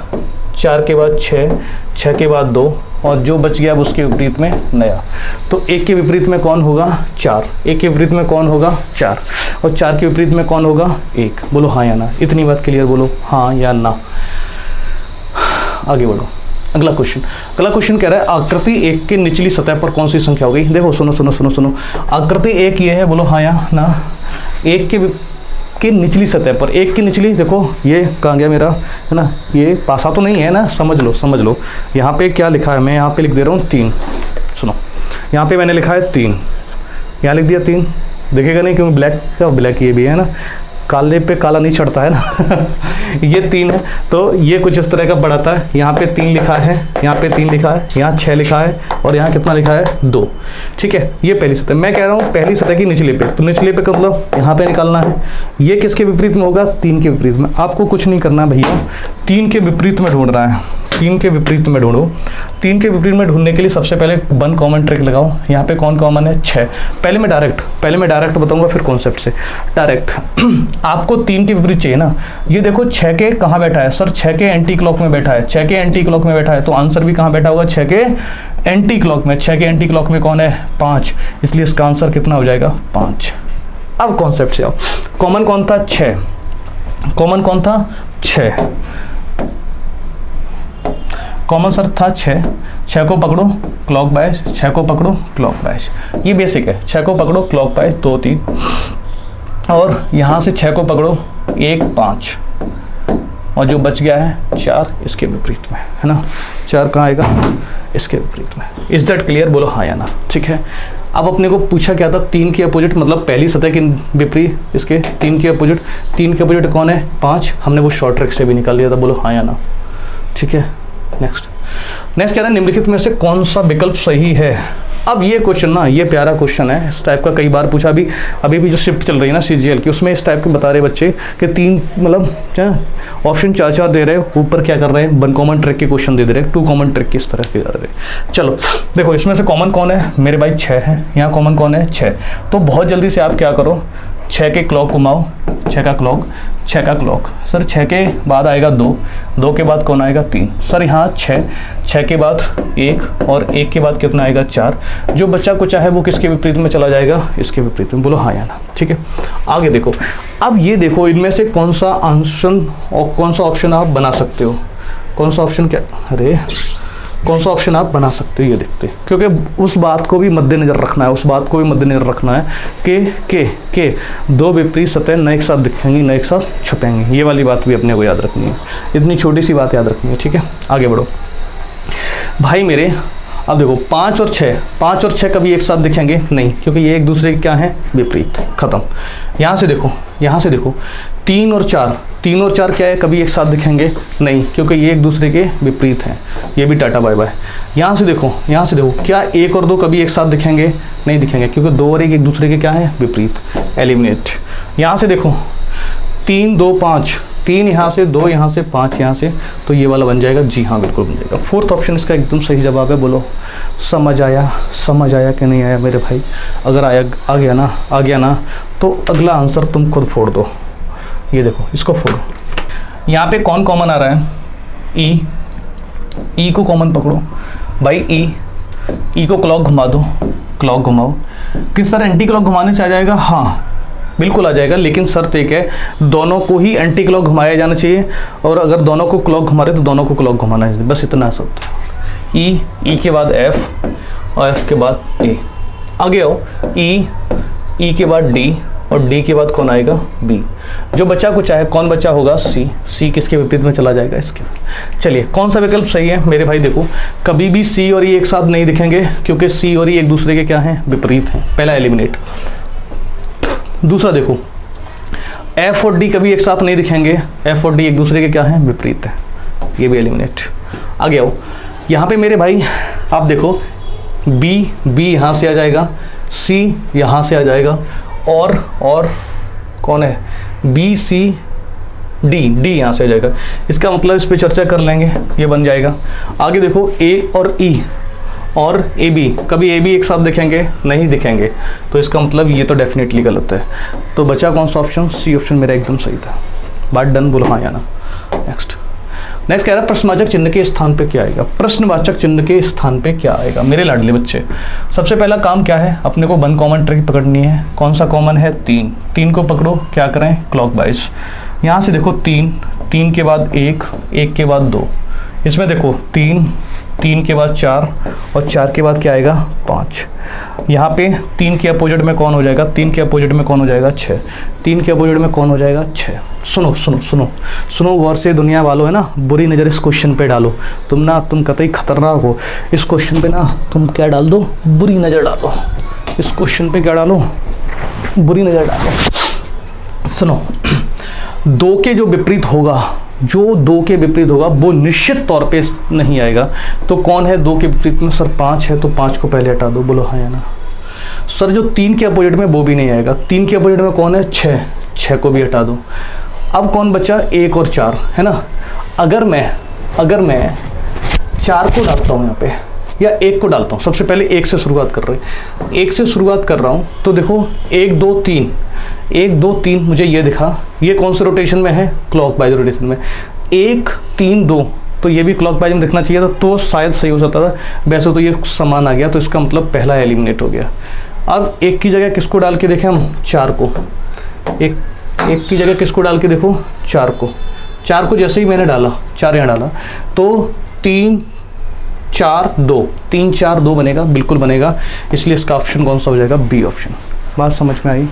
4 के बाद 6, 6 के बाद 2, और जो बच गया अब उसके विपरीत में नया। तो 1 के विपरीत में कौन होगा 4, 1 के विपरीत में कौन होगा 4, और 4 के विपरीत में कौन होगा 1। बोलो हाँ या ना, इतनी बात क्लियर, बोलो हाँ या ना। आगे बढ़ो, अगला क्वेश्चन कह रहा है आकृति 1 की निचली सतह पर कौन सी संख्या होगी। देखो सुनो सुनो सुनो सुनो, आकृति 1 ये है, बोलो हाँ या ना। 1 की निचली सतह पर, 1 की निचली, देखो ये कहाँ गया मेरा, है ना, ये पासा तो नहीं है ना, समझ लो। यहाँ पे क्या लिखा है, मैं यहाँ पे लिख दे रहा हूँ 3। सुनो, यहाँ पे मैंने लिखा है 3, यहाँ लिख दिया 3, देखेगा नहीं क्योंकि ब्लैक ये भी है ना, काले पे काला नहीं चढ़ता है ना। ये 3 है, तो ये कुछ इस तरह का बढ़ाता है। यहाँ पे 3 लिखा है, यहाँ पे 3 लिखा है, यहाँ 6 लिखा है, और यहाँ कितना लिखा है 2। ठीक है, ये पहली सतह। मैं कह रहा हूँ पहली सतह की निचले पे, तो निचले पे का मतलब यहाँ पे निकालना है। ये किसके विपरीत में होगा 3 के विपरीत में। आपको कुछ नहीं करना भैया, 3 के विपरीत में ढूंढना है, 3 के विपरीत में ढूंढो। 3 के विपरीत में ढूंढने के लिए सबसे पहले 1 कॉमन ट्रिक लगाओ। यहाँ पे कौन कॉमन है 6। पहले मैं डायरेक्ट बताऊंगा, फिर कॉन्सेप्ट से डायरेक्ट। आपको 3 के विपरीत चाहिए ना। ये देखो 6 के कहाँ बैठा है सर, 6 के एंटी क्लॉक में बैठा है, 6 के एंटी क्लॉक में बैठा है, तो आंसर भी कहाँ बैठा होगा 6 के एंटी क्लॉक में। 6 के एंटी क्लॉक में कौन है 5, इसलिए इसका आंसर कितना हो जाएगा 5। अब कॉन्सेप्ट से आओ, कॉमन कौन था 6, कॉमन कौन था 6, कॉमन सर था 6। 6 को पकड़ो क्लॉक वाइज, 6 को पकड़ो क्लॉक वाइज, ये बेसिक है। 6 को पकड़ो क्लॉक वाइज 2 3, और यहाँ से 6 को पकड़ो 1 5, और जो बच गया है 4 इसके विपरीत में, है ना। 4 कहाँ आएगा इसके विपरीत में। इज दैट क्लियर, बोलो हाँ या ना। ठीक है, अब अपने को पूछा क्या था 3 के अपोजिट, मतलब पहली सतह के विपरीत इसके 3 के अपोजिट। 3 के अपोजिट कौन है 5, हमने वो शॉर्ट ट्रिक से भी निकाल लिया था, बोलो हाँ या ना। ठीक है, नेक्स्ट कह रहा है निम्नलिखित में से कौन सा विकल्प सही है। अब ये क्वेश्चन ना, ये प्यारा क्वेश्चन है, इस टाइप का कई बार पूछा। अभी भी जो शिफ्ट चल रही है ना CGL की, उसमें इस टाइप के बता रहे बच्चे कि 3 मतलब क्या ऑप्शन 4 दे रहे, ऊपर क्या कर रहे हैं 1 कॉमन ट्रिक के क्वेश्चन दे रहे, 2 कॉमन ट्रिक की इस तरह के कर रहे। चलो देखो, इसमें से कॉमन कौन है मेरे भाई 6 है, यहाँ कॉमन कौन है 6। तो बहुत जल्दी से आप क्या करो, 6 के क्लॉक घुमाओ, 6 का क्लॉक सर, 6 के बाद आएगा 2 के बाद कौन आएगा 3 सर, यहाँ 6 के बाद 1, और 1 के बाद कितना आएगा 4। जो बच्चा को चाहे वो किसके विपरीत में चला जाएगा, इसके विपरीत में। बोलो हाँ या ना। ठीक है, आगे देखो। अब ये देखो इनमें से कौन सा आंसर और कौन सा ऑप्शन आप बना सकते हो, कौन सा ऑप्शन क्या, अरे कौन सा ऑप्शन आप बना सकते हो, ये देखते हैं। क्योंकि उस बात को भी मद्देनजर रखना है, कि 2 विपरीत सतह न एक साथ दिखेंगी न एक साथ छुपेंगी। ये वाली बात भी अपने को याद रखनी है, इतनी छोटी सी बात याद रखनी है। ठीक है, आगे बढ़ो भाई मेरे। अब देखो 5 और 6 कभी एक साथ दिखेंगे नहीं, क्योंकि ये एक दूसरे के क्या है विपरीत, खत्म। यहाँ से देखो 3 और 4 क्या है, कभी एक साथ दिखेंगे नहीं, क्योंकि ये एक दूसरे के विपरीत हैं, ये भी टाटा बाय बाय। यहाँ से देखो क्या 1 और 2 कभी एक साथ दिखेंगे नहीं दिखेंगे, क्योंकि 2 और 1 एक दूसरे के क्या है विपरीत, एलिमिनेट। यहाँ से देखो 3 2 5, 3 यहाँ से, 2 यहाँ से, 5 यहाँ से, तो ये वाला बन जाएगा। जी हाँ, बिल्कुल बन जाएगा। 4th ऑप्शन इसका एकदम सही जवाब है। बोलो समझ आया कि नहीं आया मेरे भाई। अगर आ गया ना तो अगला आंसर तुम खुद फोड़ दो। ये देखो, इसको फोड़ो। यहाँ पे कौन कॉमन आ रहा है ई को कॉमन पकड़ो भाई। ई को क्लॉक घुमा दो, क्लॉक घुमाओ। किस सर एंटी क्लॉक घुमाने से आ जाएगा, हाँ बिल्कुल आ जाएगा, लेकिन शर्त एक है, दोनों को ही एंटी क्लॉक घुमाया जाना चाहिए, और अगर दोनों को क्लॉक घुमा रहे तो दोनों को क्लॉक घुमाना चाहिए, बस इतना शब्द। ई के बाद एफ, और एफ के बाद ए। आगे आओ, ई के बाद डी, और डी के बाद कौन आएगा बी। जो बच्चा को चाहे, कौन बच्चा होगा सी किसके विपरीत में चला जाएगा, इसके। चलिए कौन सा विकल्प सही है मेरे भाई। देखो कभी भी सी और ई एक साथ नहीं दिखेंगे, क्योंकि सी और ई एक दूसरे के क्या हैं विपरीत हैं, पहला एलिमिनेट। दूसरा देखो एफ और डी कभी एक साथ नहीं दिखेंगे, एफ और डी एक दूसरे के क्या हैं विपरीत हैं, ये भी एलिमिनेट। आगे आओ, यहाँ पे मेरे भाई आप देखो बी यहाँ से आ जाएगा, सी यहाँ से आ जाएगा, और कौन है बी सी डी यहाँ से आ जाएगा। इसका मतलब इस पे चर्चा कर लेंगे, ये बन जाएगा। आगे देखो ए और ई और ए बी, कभी ए बी एक साथ दिखेंगे नहीं दिखेंगे, तो इसका मतलब ये तो डेफिनेटली गलत है। तो बचा कौन सा ऑप्शन, सी ऑप्शन मेरा एकदम सही था। बात डन, बोलो हाँ या ना। नेक्स्ट कह रहा है प्रश्नवाचक चिन्ह के स्थान पे क्या आएगा। प्रश्नवाचक चिन्ह के स्थान पे क्या आएगा मेरे लाडले बच्चे। सबसे पहला काम क्या है, अपने को 1 कॉमन ट्रिक पकड़नी है। कौन सा कॉमन है, 3 को पकड़ो। क्या करें, क्लॉकवाइज। यहाँ से देखो 3 के बाद 1 के बाद 2, इसमें देखो 3 के बाद 4 और 4 के बाद क्या आएगा 5। यहाँ पे 3 के अपोजिट में कौन हो जाएगा, 3 के अपोजिट में कौन हो जाएगा 6, 3 के अपोजिट में कौन हो जाएगा 6। सुनो गौर से दुनिया वालों, है ना, बुरी नज़र इस क्वेश्चन पे डालो। तुम कतई खतरनाक हो। इस क्वेश्चन पे ना तुम क्या डाल दो, बुरी नज़र डालो। इस क्वेश्चन पे क्या डालो, बुरी नज़र डालो। सुनो, 2 के जो विपरीत होगा, जो 2 के विपरीत होगा वो निश्चित तौर पे नहीं आएगा। तो कौन है 2 के विपरीत में, सर 5 है, तो 5 को पहले हटा दो, बोलो हाँ या ना। सर जो 3 के अपोजिट में वो भी नहीं आएगा। 3 के अपोजिट में कौन है 6 को भी हटा दो। अब कौन बचा 1 और 4, है ना। अगर मैं 4 को डालता हूँ यहाँ पे या 1 को डालता हूँ, सबसे पहले 1 से शुरुआत कर रहे हैं, 1 से शुरुआत कर रहा हूँ, तो देखो 1 2 3 मुझे ये दिखा, ये कौन से रोटेशन में है, क्लॉकवाइज रोटेशन में। 1 3 2 तो ये भी क्लॉकवाइज में दिखना चाहिए था, तो शायद सही हो सकता था। वैसे तो ये समान आ गया, तो इसका मतलब पहला एलिमिनेट हो गया। अब 1 की जगह किसको डाल के देखें हम, 4 को। एक की जगह किसको डाल के देखो, 4 को जैसे ही मैंने डाला, 4 यहाँ डाला, तो 3 4 2 बनेगा, बिल्कुल बनेगा। इसलिए इसका ऑप्शन कौन सा हो जाएगा, बी ऑप्शन। बात समझ में आई।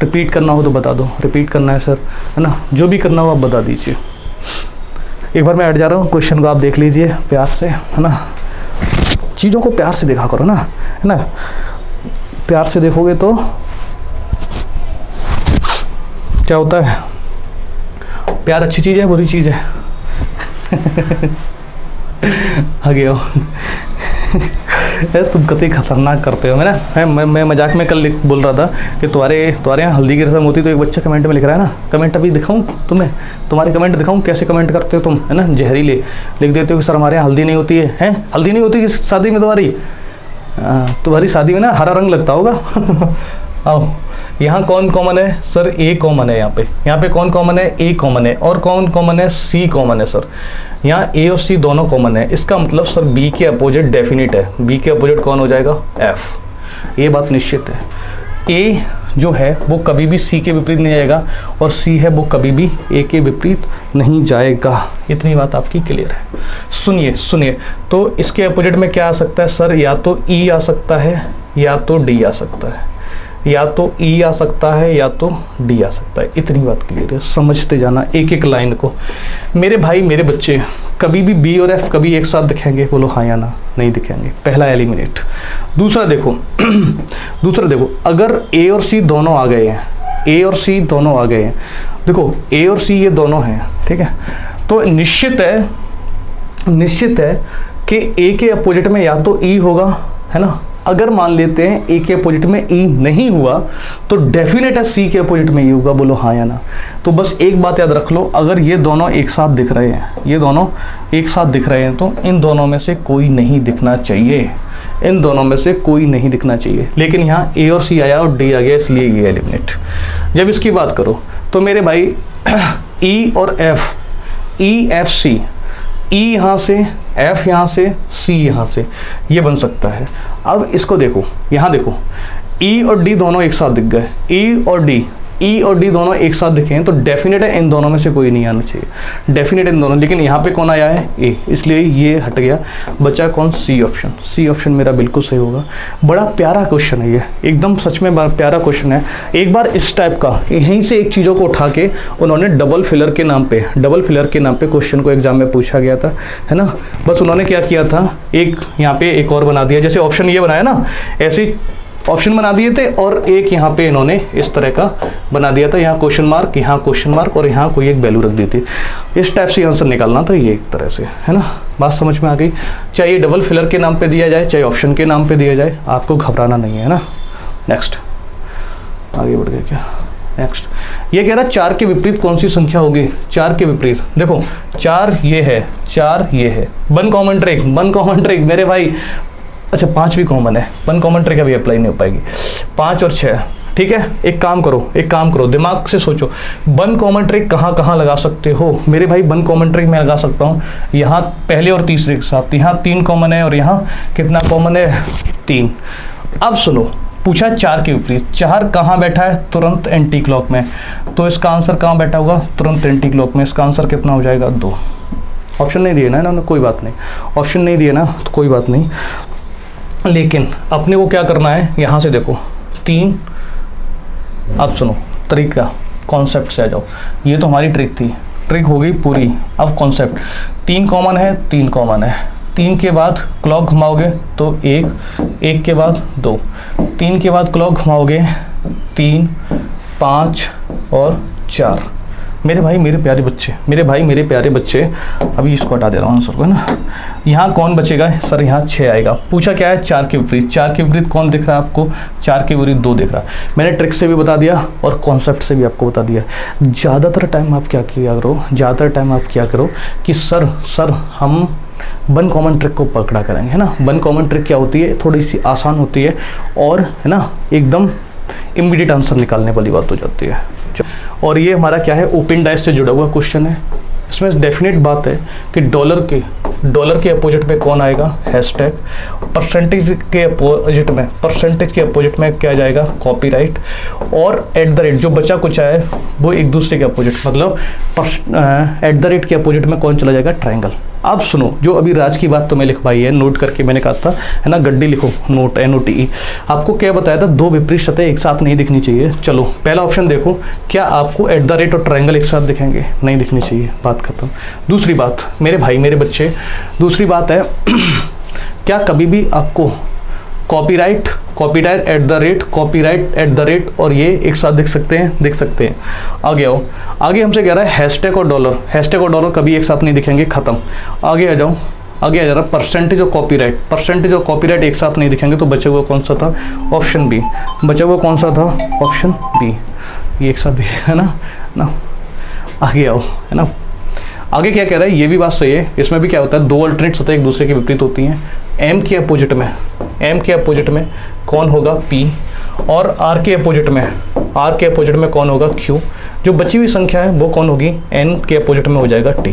रिपीट करना हो तो बता दो, रिपीट करना है सर, है ना, जो भी करना हो आप बता दीजिए। एक बार मैं हट जा रहा हूँ, क्वेश्चन को आप देख लीजिए प्यार से, है ना। चीज़ों को प्यार से देखा करो ना, है ना। प्यार से देखोगे तो क्या होता है, प्यार अच्छी चीज़ है बुरी चीज़ है। आगे हो। तुम कतई खतरनाक करते हो। मैं मजाक में कल बोल रहा था कि तुम्हारे यहाँ हल्दी की रस्म होती, तो एक बच्चा कमेंट में लिख रहा है ना, कमेंट अभी दिखाऊं तुम्हें, तुम्हारे कमेंट दिखाऊं कैसे कमेंट करते हो तुम, है ना, जहरीले लिख देते हो कि सर हमारे यहाँ हल्दी नहीं होती है, हैं हल्दी नहीं होती शादी में तुम्हारी शादी में ना हरा रंग लगता होगा। आओ, यहाँ कौन कॉमन है सर, ए कॉमन है। यहाँ पे कौन कॉमन है, ए कॉमन है। और कौन कॉमन है, सी कॉमन है सर। यहाँ ए और सी दोनों कॉमन है। इसका मतलब सर बी के अपोजिट डेफिनेट है। बी के अपोजिट कौन हो जाएगा, एफ। ये बात निश्चित है। ए जो है वो कभी भी सी के विपरीत नहीं जाएगा, और सी है वो कभी भी ए के विपरीत नहीं जाएगा। इतनी बात आपकी क्लियर है। सुनिए, तो इसके अपोजिट में क्या आ सकता है सर, या तो ई आ सकता है या तो डी आ सकता है, या तो ई आ सकता है या तो डी आ सकता है। इतनी बात क्लियर है, समझते जाना एक एक लाइन को। मेरे भाई मेरे बच्चे, कभी भी बी और एफ कभी एक साथ दिखेंगे, बोलो हाँ या ना, नहीं दिखेंगे, पहला एलिमिनेट। दूसरा देखो अगर ए और सी दोनों आ गए हैं, ए और सी दोनों आ गए हैं, देखो ए और सी ये दोनों हैं, ठीक है, तो निश्चित है कि ए के अपोजिट में या तो ई होगा, है ना। अगर मान लेते हैं ए के अपोजिट में ई नहीं हुआ, तो डेफिनेट है सी के अपोजिट में ई होगा, बोलो हाँ या ना। तो बस एक बात याद रख लो, अगर ये दोनों एक साथ दिख रहे हैं, ये दोनों एक साथ दिख रहे हैं, तो इन दोनों में से कोई नहीं दिखना चाहिए, इन दोनों में से कोई नहीं दिखना चाहिए। लेकिन यहाँ ए और सी आया और डी आ गया, इसलिए ये एलिमिनेट। जब इसकी बात करो तो मेरे भाई ई और एफ, ई एफ सी, ई यहाँ से, एफ यहाँ से, सी यहाँ से, ये बन सकता है। अब इसको देखो, यहाँ देखो, ई और डी दोनों एक साथ दिख गए, ई और डी दोनों एक साथ दिखे हैं, तो डेफिनेट है इन दोनों में से कोई नहीं आना चाहिए, डेफिनेट इन दोनों। लेकिन यहाँ पे कौन आया है, ए, इसलिए ये हट गया, बचा कौन, सी ऑप्शन। सी ऑप्शन मेरा बिल्कुल सही होगा। बड़ा प्यारा क्वेश्चन है ये, एकदम सच में बड़ा प्यारा क्वेश्चन है। एक बार इस टाइप का यहीं से एक चीज़ों को उठा के उन्होंने डबल फिलर के नाम पे क्वेश्चन को एग्जाम में पूछा गया था, है ना। बस उन्होंने क्या किया था, एक यहाँ पे एक और बना दिया, जैसे ऑप्शन ये बनाया ना, ऐसे ऑप्शन बना दिए थे, और एक यहाँ पे इन्होंने इस तरह का बना दिया था, यहाँ क्वेश्चन मार्क और यहाँ कोई एक वैल्यू रख दी थी। इस टाइप से आंसर निकालना था ये एक तरह से, है ना। बात समझ में आ गई। चाहे डबल फिलर के नाम पे दिया जाए, चाहे ऑप्शन के नाम पे दिया जाए, आपको घबराना नहीं है ना। नेक्स्ट आगे बढ़ गया क्या, नेक्स्ट ये कह रहा है 4 के विपरीत कौन सी संख्या होगी। 4 के विपरीत देखो, 4 ये है, 4 ये है, वन कॉमन ट्रिक मेरे भाई। अच्छा 5 भी कॉमन है, वन कॉमन ट्रिक अभी अप्लाई नहीं हो पाएगी। 5 और 6, ठीक है, एक काम करो, दिमाग से सोचो, वन कॉमन ट्रिक कहाँ कहाँ लगा सकते हो मेरे भाई। वन कॉमन ट्रिक मैं लगा सकता हूँ यहाँ पहले और तीसरे के साथ, यहाँ 3 कॉमन है और यहाँ कितना कॉमन है, 3। अब सुनो, पूछा 4 के विपरीत, 4 कहाँ बैठा है, तुरंत एंटी क्लॉक में, तो इसका आंसर कहाँ बैठा होगा, तुरंत एंटी क्लॉक में। इसका आंसर कितना हो जाएगा, 2। ऑप्शन नहीं दिए ना इन्होंने, कोई बात नहीं, ऑप्शन नहीं दिए ना तो कोई बात नहीं, लेकिन अपने को क्या करना है, यहाँ से देखो 3। अब सुनो तरीका, कॉन्सेप्ट से आ जाओ, ये तो हमारी ट्रिक थी, ट्रिक हो गई पूरी। अब कॉन्सेप्ट, 3 कॉमन है, 3 कॉमन है, 3 के बाद क्लॉक घुमाओगे तो 1, 1 के बाद 2, 3 के बाद क्लॉक घुमाओगे 3, 5 और 4। मेरे भाई मेरे प्यारे बच्चे, अभी इसको हटा दे रहा हूँ आंसर को, है ना। यहाँ कौन बचेगा सर, यहाँ 6 आएगा। पूछा क्या है, 4 के विपरीत, 4 के विपरीत कौन दिख रहा है आपको, 4 के विपरीत 2 दिख रहा है। मैंने ट्रिक से भी बता दिया और कॉन्सेप्ट से भी आपको बता दिया। ज़्यादातर टाइम आप क्या करो कि सर हम वन कॉमन ट्रिक को पकड़ा करेंगे, है ना। वन कॉमन ट्रिक क्या होती है, थोड़ी सी आसान होती है और है ना एकदम इमीडिएट आंसर निकालने वाली बात हो जाती है। और ये हमारा क्या है, ओपन डाइस से जुड़ा हुआ क्वेश्चन है। इसमें डेफिनेट बात है कि डॉलर के अपोजिट में कौन आएगा, हैशटैग। परसेंटेज के अपोजिट में क्या जाएगा, कॉपीराइट। और एट द रेट, जो बचा कुछ है वो एक दूसरे के अपोजिट, मतलब एट द रेट के अपोजिट में कौन चला जाएगा, ट्रायंगल। अब सुनो, जो अभी राज की बात तुम्हें लिखवाई है, नोट करके मैंने कहा था, है ना, गड्डी लिखो, नोट NOTE। आपको क्या बताया था, 2 विपरीत सतह एक साथ नहीं दिखनी चाहिए। चलो पहला ऑप्शन देखो, क्या आपको एट द रेट और ट्रायंगल एक साथ दिखेंगे, नहीं दिखनी चाहिए, बात खत्म। दूसरी बात मेरे भाई मेरे बच्चे, दूसरी बात है क्या कभी भी आपको कॉपीराइट एट द रेट और ये एक साथ दिख सकते हैं। आगे आओ, आगे हमसे कह रहा है हैशटैग और डॉलर कभी एक साथ नहीं दिखेंगे, खत्म। आगे आ जाओ, आगे आ जा रहा परसेंटेज और कॉपीराइट एक साथ नहीं दिखेंगे, तो बचा हुआ कौन सा था, ऑप्शन बी। ऑप्शन बी, ये एक साथ दिखेगा ना। आगे आओ, है ना। आगे क्या कह रहा है, ये भी बात सही है। इसमें भी क्या होता है, 2 अल्टरनेट सतह एक दूसरे के विपरीत होती हैं। एम के अपोजिट में कौन होगा, P। और आर के अपोजिट में कौन होगा, Q। जो बची हुई संख्या है वो कौन होगी, N के अपोजिट में हो जाएगा T।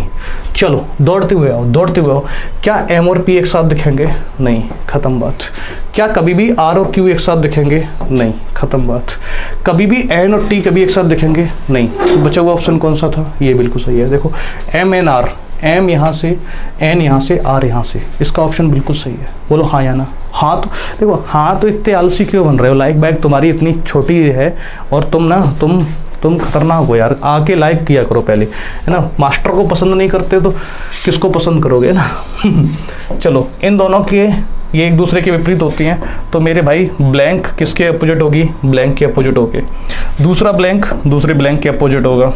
चलो दौड़ते हुए आओ, क्या M और P एक साथ दिखेंगे, नहीं, खत्म बात। क्या कभी भी R और Q एक साथ दिखेंगे, नहीं, खत्म बात। कभी भी N और T कभी एक साथ दिखेंगे, नहीं। तो बचा हुआ ऑप्शन कौन सा था, ये बिल्कुल सही है। देखो MNR, M यहाँ से, N यहाँ से, R यहाँ से, इसका ऑप्शन बिल्कुल सही है। बोलो हाँ या ना। हाँ तो देखो, हाँ तो इतने आलसी क्यों बन रहे हो, लाइक बैग तुम्हारी इतनी छोटी है और तुम खतरनाक हो यार। आके लाइक किया करो पहले, है ना। मास्टर को पसंद नहीं करते तो किसको पसंद करोगे ना। चलो, इन दोनों के ये एक दूसरे के विपरीत होती हैं, तो मेरे भाई ब्लैंक किसके अपोजिट होगी, ब्लैंक के अपोजिट होगी। दूसरा ब्लैंक दूसरे ब्लैंक के अपोजिट होगा,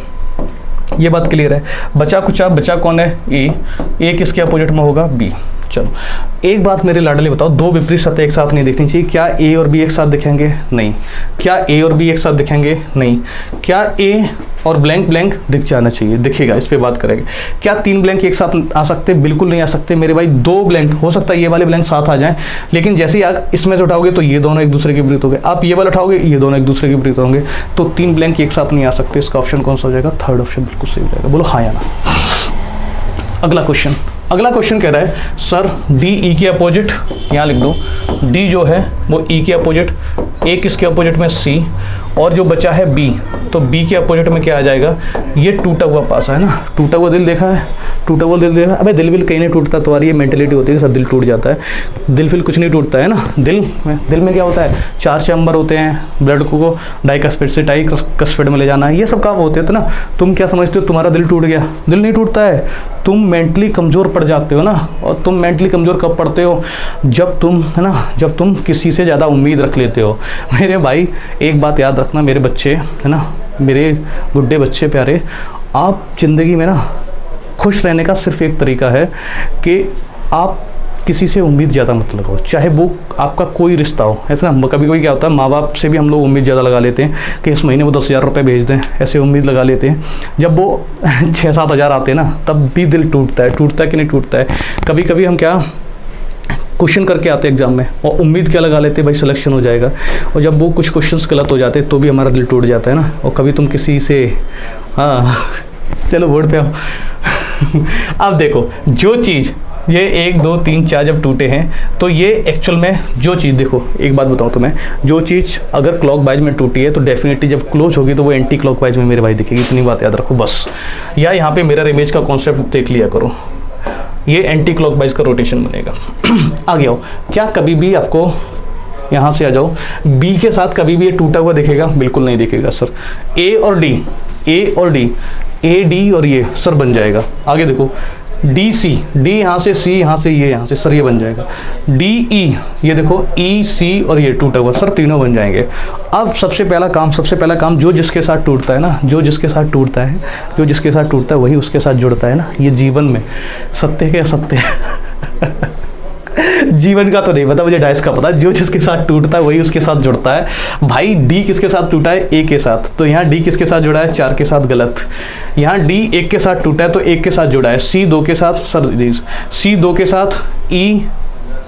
ये बात क्लियर है। बचा कौन है, ए किसके अपोजिट में होगा, बी। चलो एक बात मेरे लाडले बताओ, 2 विपरीत सतह एक साथ नहीं दिखनी चाहिए, क्या A और B एक साथ दिखेंगे, नहीं। क्या A और B एक साथ दिखेंगे, नहीं। क्या A और ब्लैंक दिख जाना चाहिए, दिखेगा, इस पे बात करेंगे। क्या 3 ब्लैंक एक साथ आ सकते, बिल्कुल नहीं आ सकते मेरे भाई। 2 ब्लैंक हो सकता है, ये वाले ब्लैंक साथ आ जाएं, लेकिन जैसे ही आप इसमें से उठाओगे तो ये दोनों एक दूसरे के विपरीत होंगे। आप ये वाला उठाओगे, ये दोनों एक दूसरे के विपरीत होंगे, तो 3 ब्लैंक एक साथ नहीं आ सकते। इसका ऑप्शन कौन सा हो जाएगा, थर्ड ऑप्शन बिल्कुल सही हो जाएगा। बोलो हाँ या ना। अगला क्वेश्चन कह रहा है सर D E के अपोजिट, यहाँ लिख दो, D जो है वो E के अपोजिट, A किसके अपोजिट में, C। और जो बचा है B, तो B के अपोजिट में क्या आ जाएगा, ये टूटा हुआ पासा है ना। टूटा हुआ दिल देखा है, अबे दिल कहीं नहीं टूटता, तुम्हारी ये मेंटेलिटी होती है सब दिल टूट जाता है। दिल कुछ नहीं टूटता है ना। दिल में क्या होता है, 4 चैम्बर होते हैं, ब्लड को डाइकस्फिड से ट्राइकस्फिड में ले जाना है, ये सब काम होते हैं। तो ना तुम क्या समझते हो, तुम्हारा दिल टूट गया, दिल नहीं टूटता है, तुम मेंटली कमज़ोर पड़ जाते हो ना। और तुम मेंटली कमज़ोर कब पड़ते हो, जब तुम किसी से ज़्यादा उम्मीद रख लेते हो। मेरे भाई एक बात याद रखना मेरे बच्चे, है ना, मेरे गुड्डे बच्चे प्यारे, आप ज़िंदगी में ना खुश रहने का सिर्फ एक तरीका है कि आप किसी से उम्मीद ज़्यादा मत लगाओ, चाहे वो आपका कोई रिश्ता हो। ऐसा ना कभी क्या होता है, माँ बाप से भी हम लोग उम्मीद ज़्यादा लगा लेते हैं कि इस महीने वो 10,000 रुपये भेज दें, ऐसे उम्मीद लगा लेते हैं। जब वो 6-7 हज़ार आते हैं ना, तब भी दिल टूटता है कि नहीं टूटता है। कभी हम क्या क्वेश्चन करके आते एग्जाम में और उम्मीद क्या लगा लेते भाई सिलेक्शन हो जाएगा, और जब वो कुछ क्वेश्चंस गलत हो जाते तो भी हमारा दिल टूट जाता है ना। और कभी तुम किसी से हाँ चलो बोर्ड पे आओ अब देखो जो चीज़ ये 1 2 3 4 जब टूटे हैं तो ये एक्चुअल में जो चीज़, देखो एक बात बताऊँ तुम्हें, जो चीज़ अगर क्लॉक वाइज में टूटी है तो डेफिनेटली जब क्लोज होगी तो वो एंटी क्लॉक वाइज में मेरे भाई दिखेगी, इतनी बात याद रखो बस। या यहाँ पे मिरर इमेज का कॉन्सेप्ट देख लिया करो, ये एंटी क्लॉक वाइज का रोटेशन बनेगा आगे आओ। क्या कभी भी आपको यहाँ से आ जाओ बी के साथ कभी भी ये टूटा हुआ दिखेगा? बिल्कुल नहीं दिखेगा सर। ए और डी, ए और डी, ए डी और ये सर बन जाएगा। आगे देखो डी सी, डी यहाँ से, सी यहाँ से, ये यहाँ से, सर ये बन जाएगा। डी ई, ये देखो ई सी और ये टूटा हुआ, सर तीनों बन जाएंगे। अब सबसे पहला काम जो जिसके साथ टूटता है ना, जो जिसके साथ टूटता है, जो जिसके साथ टूटता है वही उसके साथ जुड़ता है ना। ये जीवन में सत्य के असत्य जीवन का तो नहीं पता मुझे, डाइस का पता, जो जिसके साथ टूटता है वही उसके साथ जुड़ता है। भाई डी किसके साथ टूटा है? ए के साथ, तो यहाँ डी किसके साथ जुड़ा है? 4 के साथ, गलत। यहाँ डी 1 के साथ टूटा है तो 1 के साथ जुड़ा है। सी 2 के साथ, सर सी 2 के साथ, ई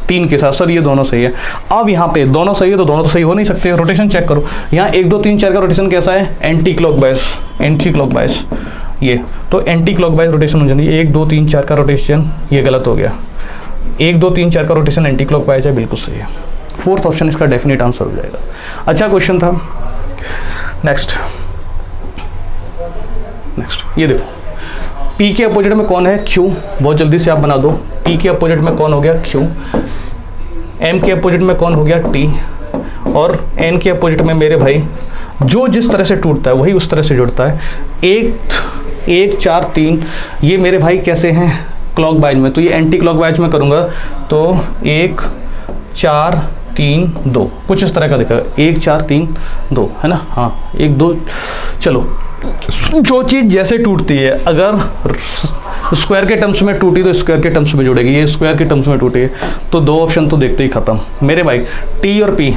3 के साथ, सर ये दोनों सही है। अब यहाँ पे दोनों सही है तो दोनों तो सही हो नहीं सकते, रोटेशन चेक करो। यहाँ 1 2 3 4 का रोटेशन कैसा है? एंटी क्लॉकवाइज, एंटी क्लॉकवाइज, ये तो एंटी क्लॉकवाइज रोटेशन हो जाएगी। 1 2 3 4 का रोटेशन ये गलत हो गया। 1 2 3 4 का रोटेशन एंटी क्लॉकवाइज है, बिल्कुल सही है। 4th ऑप्शन इसका डेफिनेट आंसर हो जाएगा। अच्छा क्वेश्चन था। नेक्स्ट ये देखो P के अपोजिट में कौन है? Q। बहुत जल्दी से आप बना दो। P के अपोजिट में कौन हो गया? Q। M के अपोजिट में कौन हो गया? T। और N के अपोजिट में मेरे भाई जो जिस तरह से टूटता है वही उस तरह से जुड़ता है। 1 4 3 ये मेरे भाई कैसे हैं? क्लॉक वाइज में, तो ये एंटी क्लॉक वाइज में करूँगा तो 1 4 3 2 कुछ इस तरह का दिखेगा। 1 4 3 2 है ना, हाँ 1 2। चलो जो चीज़ जैसे टूटती है, अगर स्क्वायर के टर्म्स में टूटी तो स्क्वायर के टर्म्स में जुड़ेगी, ये स्क्वायर के टर्म्स में टूटी है तो 2 ऑप्शन तो देखते ही खत्म मेरे भाई। टी और पी,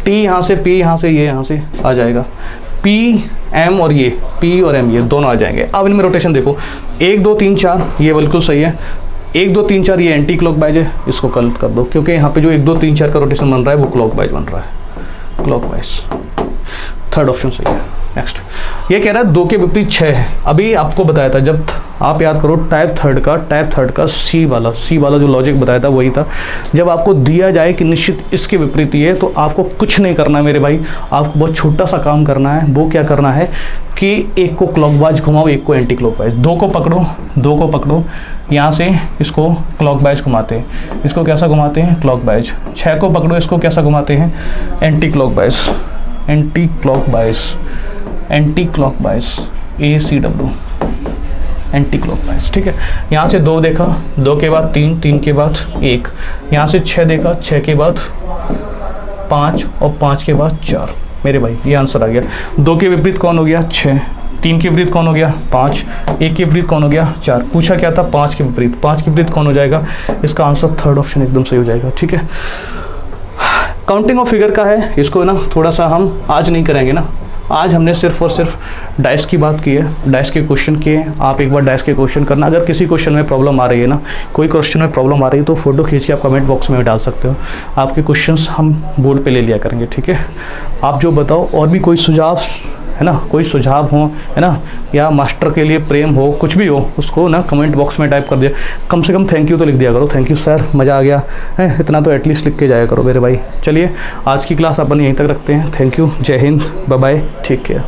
टी यहाँ से, पी यहाँ से, ये यहाँ से आ जाएगा। पी एम और ये पी और एम ये दोनों आ जाएंगे। अब इनमें रोटेशन देखो 1 2 3 4 ये बिल्कुल सही है। 1 2 3 4 ये एंटी क्लॉकवाइज है, इसको गलत कर दो क्योंकि यहाँ पे जो 1 2 3 4 का रोटेशन बन रहा है वो क्लॉकवाइज बन रहा है, क्लॉकवाइज। 3rd ऑप्शन सही है। नेक्स्ट ये कह रहा है 2 के विपरीत 6 है। अभी आपको बताया था, जब आप याद करो टाइप थर्ड का सी वाला जो लॉजिक बताया था वही था। जब आपको दिया जाए कि निश्चित इसके विपरीत ही है तो आपको कुछ नहीं करना है मेरे भाई, आपको बहुत छोटा सा काम करना है। वो क्या करना है कि एक को क्लॉकवाइज घुमाओ, एक को एंटी क्लॉकवाइज। 2 को पकड़ो यहाँ से, इसको क्लॉकवाइज घुमाते हैं, इसको कैसा घुमाते हैं? क्लॉकवाइज। 6 को पकड़ो, इसको कैसा घुमाते हैं? Anti clockwise, anti clockwise, anti clockwise, ACW, anti clockwise. ठीक है, यहाँ से 2 देखा, 2 के बाद 3, 3 के बाद 1, यहाँ से 6 देखा, 6 के बाद 5 और 5 के बाद 4 मेरे भाई ये आंसर आ गया। 2 के विपरीत कौन हो गया? 6। 3 के विपरीत कौन हो गया? 5। 1 के विपरीत कौन हो गया? 4। पूछा क्या था? 5 के विपरीत। 5 के विपरीत कौन हो जाएगा? इसका आंसर 3rd ऑप्शन एकदम सही हो जाएगा। ठीक है, काउंटिंग ऑफ फिगर का है, इसको ना थोड़ा सा हम आज नहीं करेंगे ना। आज हमने सिर्फ और सिर्फ डाइस की बात की है, डाइस के क्वेश्चन किए। आप एक बार डाइस के क्वेश्चन करना। अगर किसी क्वेश्चन में प्रॉब्लम आ रही है ना, कोई क्वेश्चन में प्रॉब्लम आ रही है तो फोटो खींच के आप कमेंट बॉक्स में डाल सकते हो। आपके क्वेश्चंस हम बोर्ड पे ले लिया करेंगे। ठीक है, आप जो बताओ, और भी कोई सुझाव है ना, कोई सुझाव हो है ना, या मास्टर के लिए प्रेम हो, कुछ भी हो, उसको ना कमेंट बॉक्स में टाइप कर दिया। कम से कम थैंक यू तो लिख दिया करो, थैंक यू सर, मज़ा आ गया है, इतना तो एटलीस्ट लिख के जाया करो मेरे भाई। चलिए आज की क्लास अपन यहीं तक रखते हैं। थैंक यू, जय हिंद, बाय बाय, ठीक है।